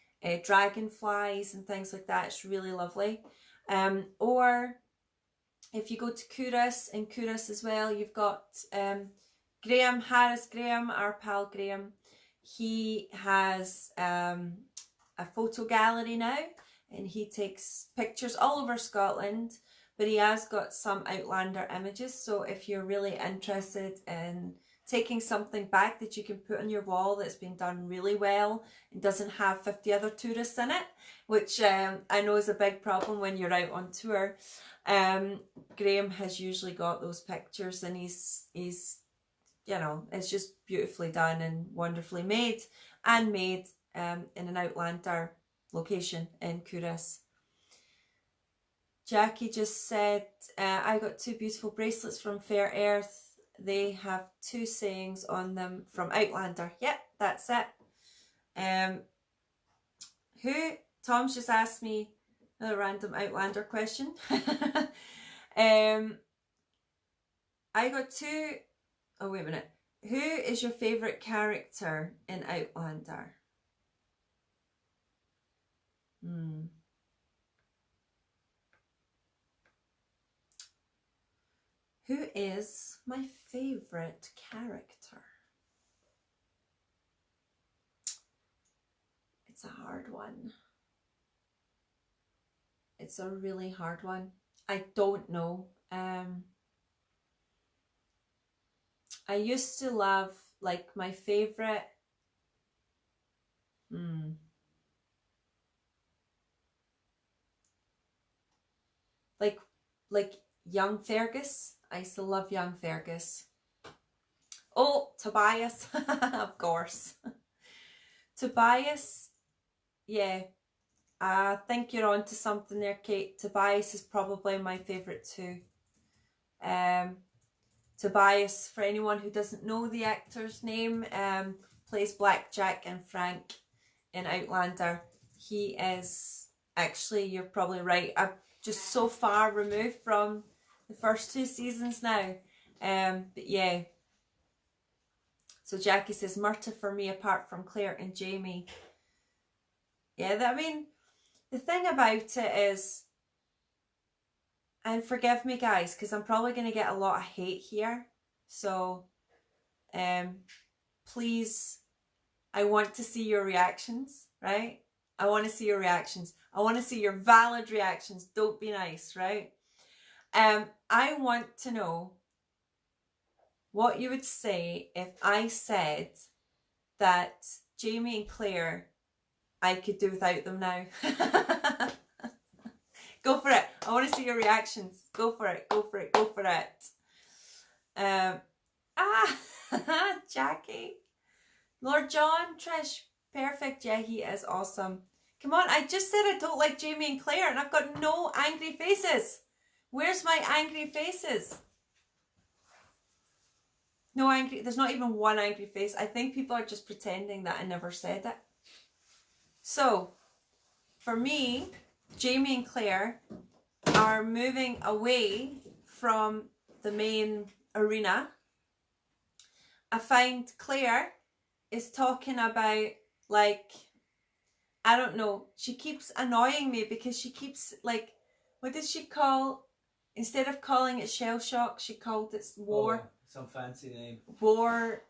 S1: dragonflies and things like that. It's really lovely. Or if you go to Curas, in Curas as well, you've got Graham, Harris Graham, our pal Graham. He has a photo gallery now, and he takes pictures all over Scotland, but he has got some Outlander images. So if you're really interested in taking something back that you can put on your wall that's been done really well and doesn't have 50 other tourists in it, which I know is a big problem when you're out on tour, Graham has usually got those pictures, and he's you know, it's just beautifully done and wonderfully made, and made in an Outlander location in Curas. Jackie just said, I got 2 beautiful bracelets from Fair Earth. They have 2 sayings on them from Outlander. Yep, that's it. Tom's just asked me another random Outlander question. I got 2. Oh, wait a minute. Who is your favourite character in Outlander? Who is my favourite character? It's a hard one. It's a really hard one. I don't know. I used to love, like, my favourite... Like young Fergus. I used to love young Fergus. Oh, Tobias, of course. Tobias, yeah. I think you're onto something there, Kate. Tobias is probably my favourite too. Tobias, for anyone who doesn't know the actor's name, plays Blackjack and Frank in Outlander. He is, actually, you're probably right, I'm just so far removed from the first 2 seasons now. But yeah. So Jackie says, Murta for me apart from Claire and Jamie. Yeah, I mean, the thing about it is, and forgive me guys, because I'm probably going to get a lot of hate here. So, please, I want to see your reactions, right? I want to see your reactions. I want to see your valid reactions. Don't be nice, right? I want to know what you would say if I said that Jamie and Claire, I could do without them now. Go for it. I want to see your reactions. Go for it. Go for it. Go for it. Jackie. Lord John, Trish, perfect. Yeah, he is awesome. Come on, I just said I don't like Jamie and Claire, and I've got no angry faces. Where's my angry faces? No angry, there's not even one angry face. I think people are just pretending that I never said it. So, for me, Jamie and Claire are moving away from the main arena. I find Claire is talking about, like, I don't know, she keeps annoying me because she keeps, like, what did she call, instead of calling it shell shock, she called it war.
S3: Oh, some fancy name.
S1: War,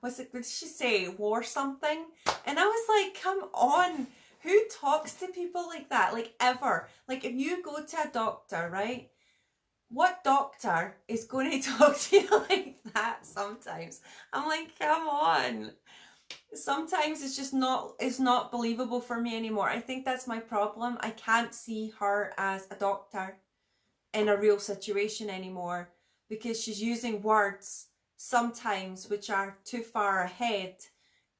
S1: what's it, what did she say? War something? And I was like, come on, who talks to people like that? Like, ever. Like, if you go to a doctor, right? What doctor is going to talk to you like that sometimes? I'm like, come on. sometimes it's not believable for me anymore. I think that's my problem. I can't see her as a doctor in a real situation anymore, because she's using words sometimes which are too far ahead,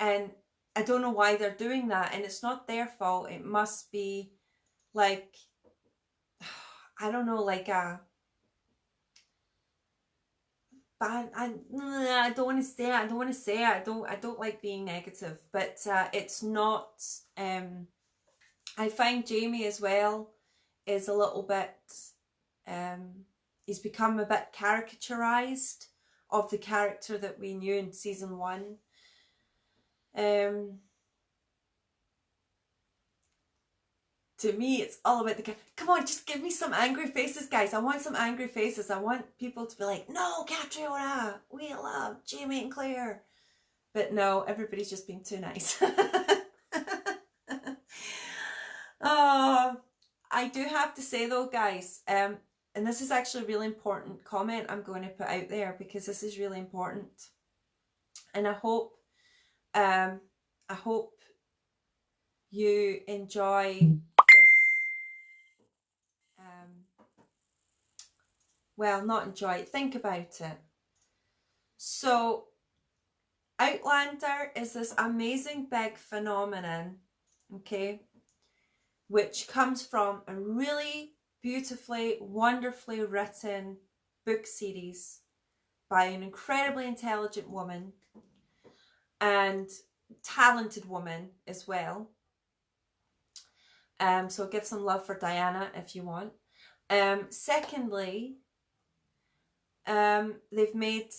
S1: and I don't know why they're doing that, and it's not their fault. It must be like, I don't know, like a bad, I don't want to say it, I don't like being negative, but it's not, I find Jamie as well is a little bit, he's become a bit caricaturized of the character that we knew in season 1. To me, it's all about the, come on, just give me some angry faces, guys. I want some angry faces. I want people to be like, no, Catriona, we love Jamie and Claire. But no, everybody's just being too nice. Oh, I do have to say though, guys, and this is actually a really important comment I'm going to put out there, because this is really important. And I hope you enjoy this, well, not enjoy it, think about it. So Outlander is this amazing big phenomenon, okay, which comes from a really beautifully, wonderfully written book series by an incredibly intelligent woman and talented woman as well. So give some love for Diana if you want. Secondly, they've made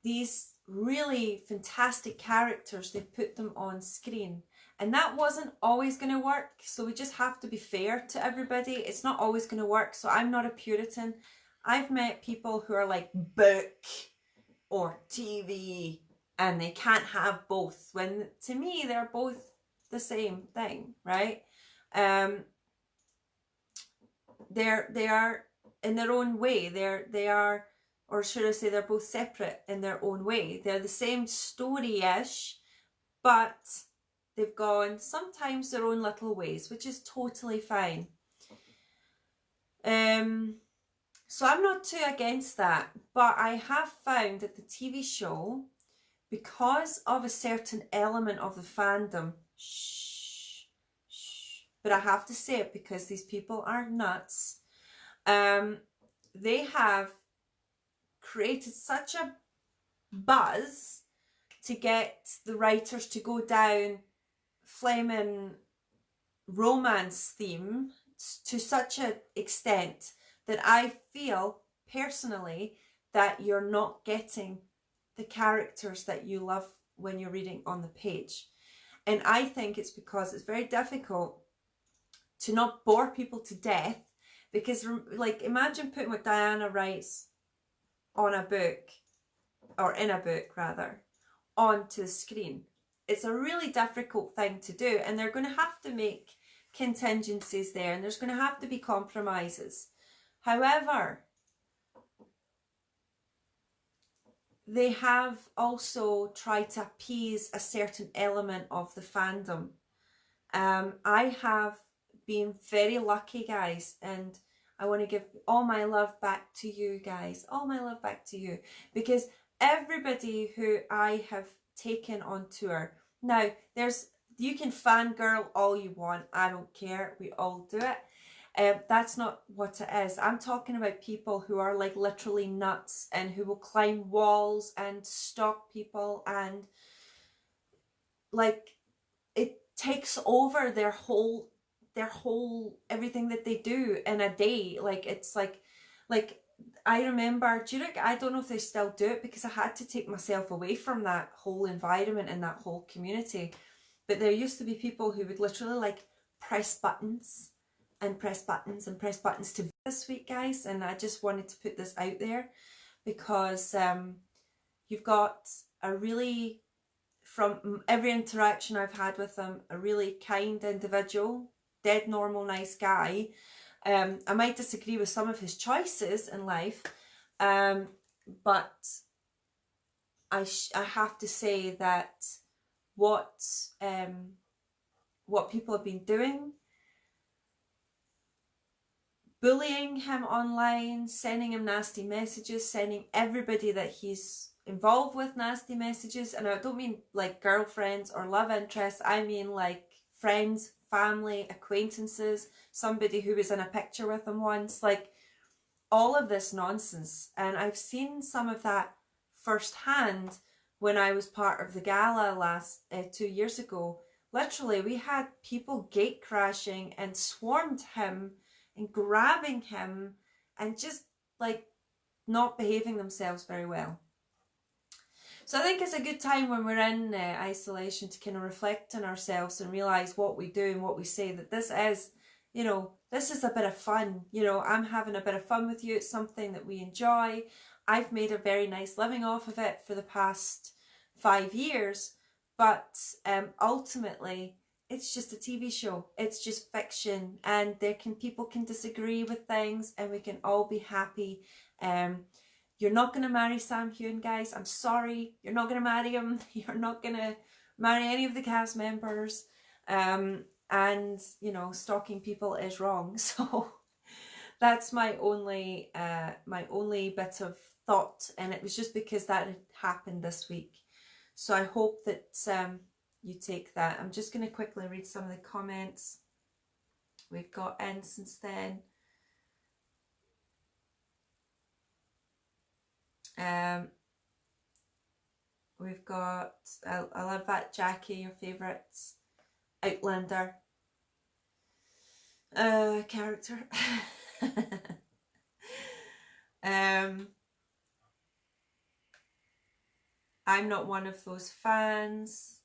S1: these really fantastic characters. They've put them on screen, and that wasn't always going to work. So we just have to be fair to everybody. It's not always going to work. So I'm not a Puritan. I've met people who are like book or TV, and they can't have both, when to me they're both the same thing, right? They are in their own way. They are, or should I say, they're both separate in their own way. They're the same story-ish, but they've gone sometimes their own little ways, which is totally fine. So I'm not too against that, but I have found that the TV show, because of a certain element of the fandom, but I have to say it because these people are nuts, they have created such a buzz to get the writers to go down flaming romance theme to such an extent that I feel personally that you're not getting the characters that you love when you're reading on the page. And I think it's because it's very difficult to not bore people to death, because like, imagine putting what Diana writes on a book, or in a book rather, onto the screen. It's a really difficult thing to do, and they're going to have to make contingencies there, and there's going to have to be compromises. However, they have also tried to appease a certain element of the fandom. I have been very lucky, guys, and I want to give all my love back to you guys, all my love back to you, because everybody who I have taken on tour, now you can fangirl all you want, I don't care, we all do it. That's not what it is. I'm talking about people who are like literally nuts, and who will climb walls and stalk people, and like it takes over their whole everything that they do in a day. Like, it's like I remember, I don't know if they still do it, because I had to take myself away from that whole environment and that whole community, but there used to be people who would literally like press buttons and press buttons and press buttons to this week, guys. And I just wanted to put this out there, because you've got a really, from every interaction I've had with them, a really kind individual, dead normal, nice guy. I might disagree with some of his choices in life, but I have to say that what people have been doing, bullying him online, sending him nasty messages, sending everybody that he's involved with nasty messages. And I don't mean like girlfriends or love interests, I mean like friends, family, acquaintances, somebody who was in a picture with him once, like all of this nonsense. And I've seen some of that firsthand when I was part of the gala 2 years ago. Literally, we had people gate crashing and swarmed him and grabbing him and just like not behaving themselves very well. So I think it's a good time when we're in isolation to kind of reflect on ourselves and realise what we do and what we say, that this is, you know, this is a bit of fun. You know, I'm having a bit of fun with you. It's something that we enjoy. I've made a very nice living off of it for the past 5 years, but ultimately it's just a TV show. It's just fiction, and people can disagree with things, and we can all be happy. You're not going to marry Sam Heughan, guys. I'm sorry. You're not going to marry him. You're not going to marry any of the cast members. And, you know, stalking people is wrong. So that's my only bit of thought. And it was just because that had happened this week. So I hope that you take that. I'm just going to quickly read some of the comments we've got in since then. We've got, I love that, Jackie, your favourite Outlander character. I'm not one of those fans.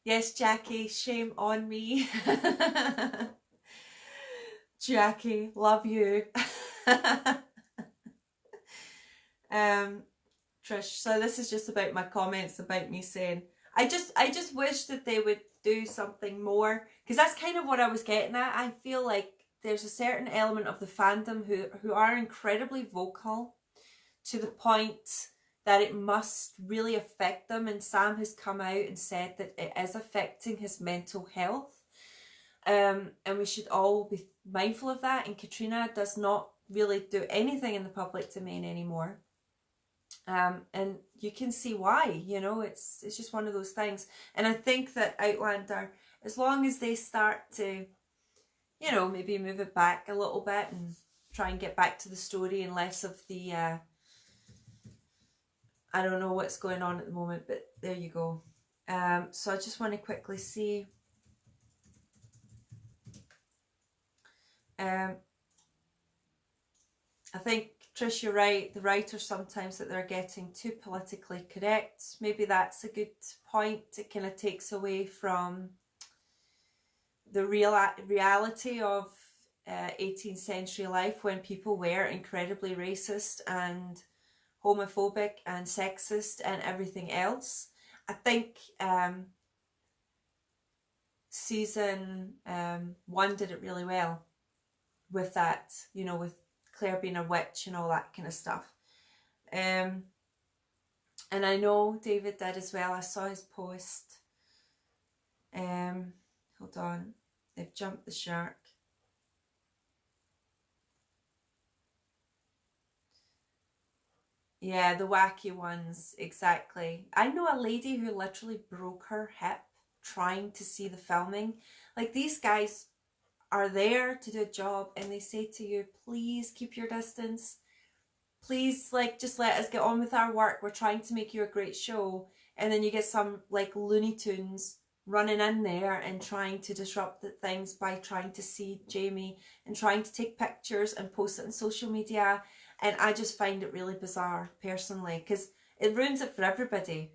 S1: Yes, Jackie, shame on me. Jackie, love you. Trish, so this is just about my comments about me saying, I just wish that they would do something more, because that's kind of what I was getting at. I feel like there's a certain element of the fandom who are incredibly vocal to the point that it must really affect them, and Sam has come out and said that it is affecting his mental health, and we should all be mindful of that. And Katrina does not really do anything in the public domain anymore, and you can see why. You know, it's just one of those things. And I think that Outlander, as long as they start to, you know, maybe move it back a little bit and try and get back to the story and less of the I don't know what's going on at the moment, but there you go. So I just want to quickly see. I think, Trish, you're right. The writers sometimes that they're getting too politically correct. Maybe that's a good point. It kind of takes away from the reality of 18th century life, when people were incredibly racist and homophobic and sexist and everything else. I think season 1 did it really well with that, you know, with Claire being a witch and all that kind of stuff. And I know David did as well. I saw his post. Hold on. They've jumped the shark. Yeah, the wacky ones, exactly. I know a lady who literally broke her hip trying to see the filming. Like, these guys are there to do a job, and they say to you, please keep your distance. Please, like, just let us get on with our work. We're trying to make you a great show. And then you get some, like, Looney Tunes running in there and trying to disrupt the things by trying to see Jamie and trying to take pictures and post it on social media. And I just find it really bizarre, personally, because it ruins it for everybody.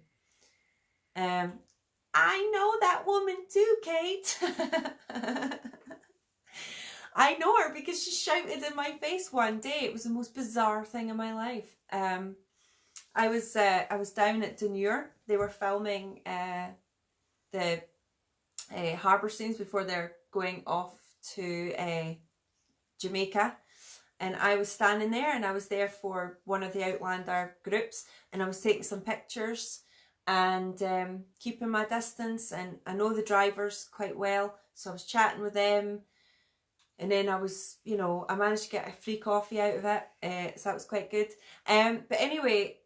S1: I know that woman too, Kate. I know her because she shouted in my face one day. It was the most bizarre thing in my life. I was down at Dunure. They were filming the harbour scenes before they're going off to Jamaica. And I was standing there, and I was there for one of the Outlander groups, and I was taking some pictures and keeping my distance. And I know the drivers quite well, so I was chatting with them. And then I was, you know, I managed to get a free coffee out of it, so that was quite good. But anyway,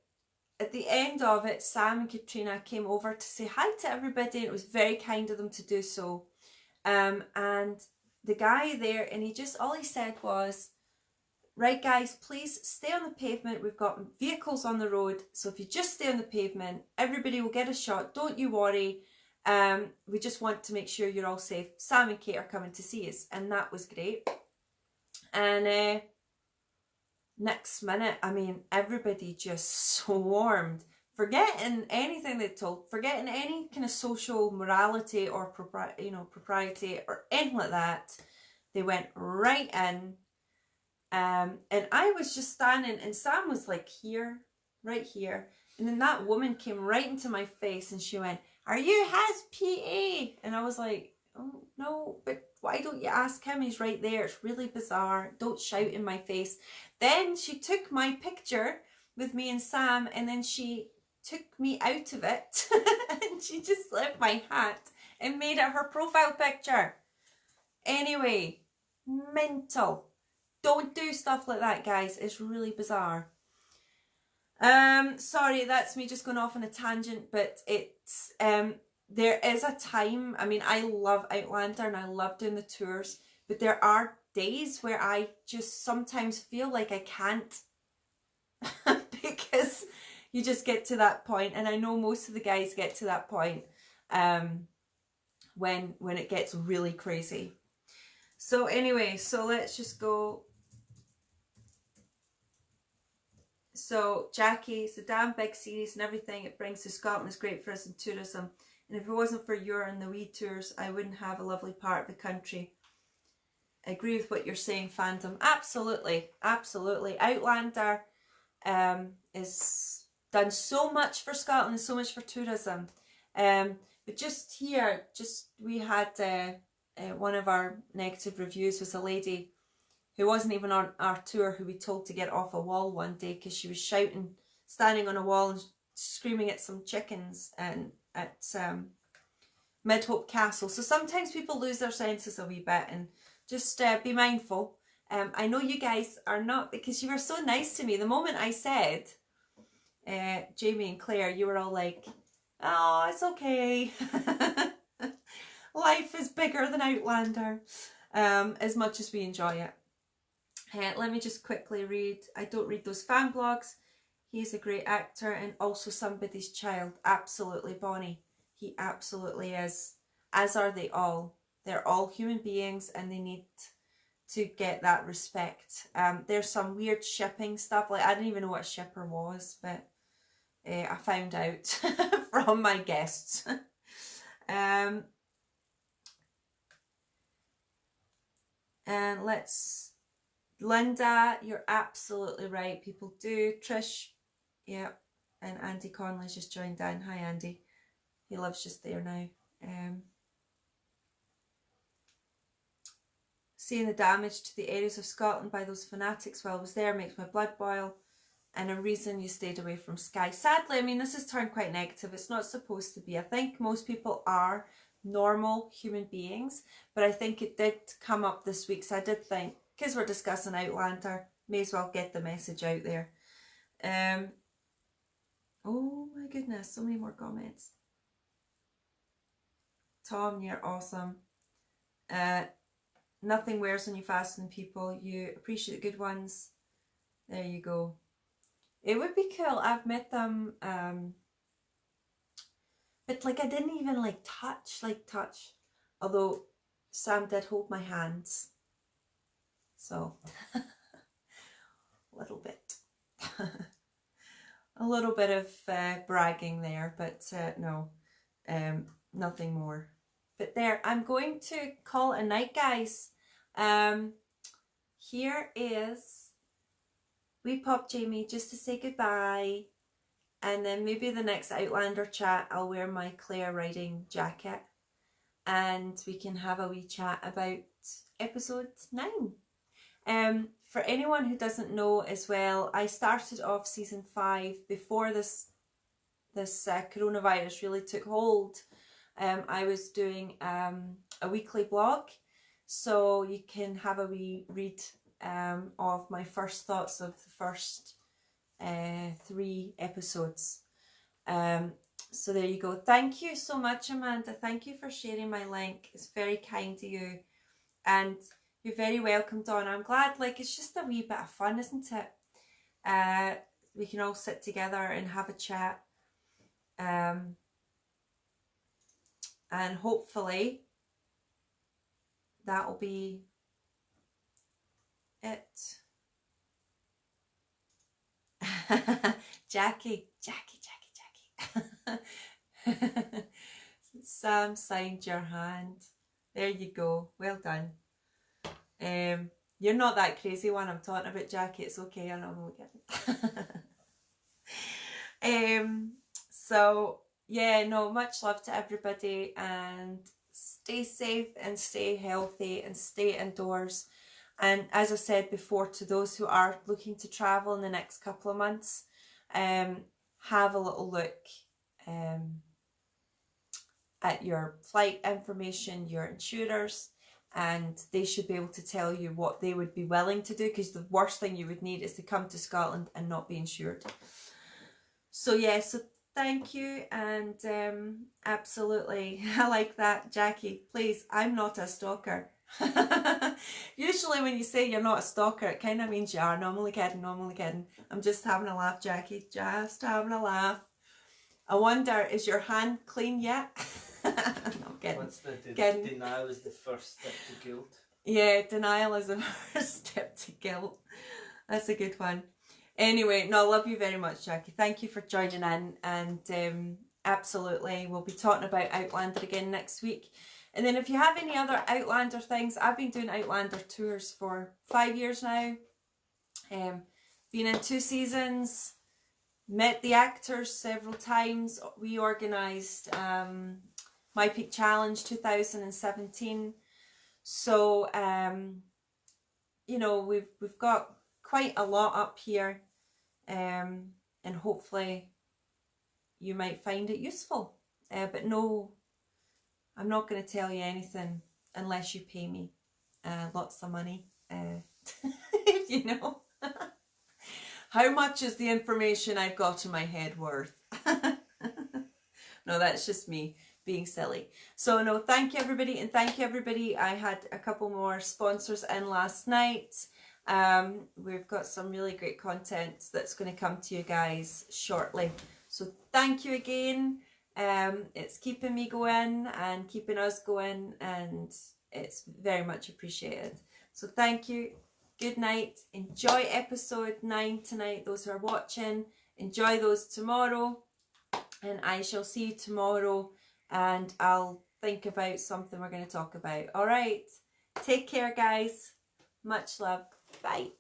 S1: at the end of it, Sam and Katrina came over to say hi to everybody, and it was very kind of them to do so. And the guy there, and all he said was, right guys, please stay on the pavement. We've got vehicles on the road, so if you just stay on the pavement, everybody will get a shot. Don't you worry. We just want to make sure you're all safe. Sam and Kate are coming to see us, and that was great. And next minute, I mean, everybody just swarmed, forgetting anything they told, forgetting any kind of social morality or propriety or anything like that. They went right in. And I was just standing, and Sam was like here, right here. And then that woman came right into my face, and she went, "Are you his PA?" And I was like, "Oh, no, but why don't you ask him? He's right there. It's really bizarre. Don't shout in my face." Then she took my picture with me and Sam, and then she took me out of it. And she just left my hat and made it her profile picture. Anyway, mental. Don't do stuff like that, guys. It's really bizarre. Sorry, that's me just going off on a tangent, but it's there is a time. I mean, I love Outlander and I love doing the tours, but there are days where I just sometimes feel like I can't because you just get to that point, and I know most of the guys get to that point when it gets really crazy. So anyway, so let's just go. So Jackie, it's a damn big series, and everything it brings to Scotland is great for us in tourism. And if it wasn't for your and the wee tours, I wouldn't have a lovely part of the country. I agree with what you're saying, fandom. Absolutely, absolutely. Outlander is done so much for Scotland, so much for tourism. But just here, we had one of our negative reviews was a lady who wasn't even on our tour, who we told to get off a wall one day because she was shouting, standing on a wall and screaming at some chickens and at Midhope Castle. So sometimes people lose their senses a wee bit, and just be mindful. I know you guys are not, because you were so nice to me. The moment I said, Jamie and Claire, you were all like, "Oh, it's okay. Life is bigger than Outlander," as much as we enjoy it. Let me just quickly read. I don't read those fan blogs. He's a great actor and also somebody's child. Absolutely, Bonnie. He absolutely is. As are they all. They're all human beings, and they need to get that respect. There's some weird shipping stuff. Like, I didn't even know what a shipper was, but I found out from my guests. And Linda, you're absolutely right. People do. Trish, yeah. And Andy Conley's just joined in. Hi, Andy. He lives just there now. Seeing the damage to the areas of Scotland by those fanatics while I was there makes my blood boil, and a reason you stayed away from Skye. Sadly, I mean, this has turned quite negative. It's not supposed to be. I think most people are normal human beings, but I think it did come up this week, so I did think, because we're discussing Outlander, may as well get the message out there. Oh my goodness, so many more comments. Tom, you're awesome. Nothing wears on you faster than people. You appreciate the good ones. There you go. It would be cool. I've met them, but like I didn't even touch. Although Sam did hold my hands. So, a little bit. A little bit of bragging there, but no, nothing more. But there, I'm going to call it a night, guys. Here is Wee Pop Jamie just to say goodbye. And then maybe the next Outlander chat, I'll wear my Claire riding jacket. And we can have a wee chat about episode 9. for anyone who doesn't know as well, I started off season 5 before this coronavirus really took hold. I was doing a weekly blog, so you can have a wee read of my first thoughts of the first 3 episodes. So there you go. Thank you so much, Amanda. Thank you for sharing my link. It's very kind of you. And you're very welcome, Donna. I'm glad, like, it's just a wee bit of fun, isn't it? We can all sit together and have a chat. And hopefully that'll be it. Jackie. Sam signed your hand. There you go. Well done. You're not that crazy one I'm talking about, Jackie. It's okay. I'm only kidding. So yeah, no, much love to everybody, and stay safe and stay healthy and stay indoors. And as I said before, to those who are looking to travel in the next couple of months, have a little look at your flight information, your insurers, and they should be able to tell you what they would be willing to do, because the worst thing you would need is to come to Scotland and not be insured. So yeah, so thank you, and absolutely, I like that, Jackie. Please, I'm not a stalker. Usually when you say you're not a stalker, it kind of means you are. No, I'm only kidding, I'm just having a laugh, Jackie, just having a laugh. I wonder, is your hand clean yet? No, I'm kidding.
S3: What's the
S1: Kidding.
S3: denial is the first step to guilt?
S1: Yeah, denial is the first step to guilt. That's a good one. Anyway, no, I love you very much, Jackie. Thank you for joining in, and absolutely, we'll be talking about Outlander again next week. And then if you have any other Outlander things, I've been doing Outlander tours for 5 years now. Been in 2 seasons, met the actors several times. We organised My Peak Challenge 2017. So, you know, we've got quite a lot up here, and hopefully you might find it useful. But no, I'm not going to tell you anything unless you pay me lots of money. You know, how much is the information I've got in my head worth? No, that's just me being silly. So no, thank you everybody, and thank you everybody. I had a couple more sponsors in last night. We've got some really great content that's going to come to you guys shortly. So thank you again. It's keeping me going and keeping us going, and it's very much appreciated. So thank you. Good night. Enjoy episode 9 tonight, those who are watching. Enjoy those tomorrow, and I shall see you tomorrow, and I'll think about something we're going to talk about. All right. Take care, guys. Much love. Bye.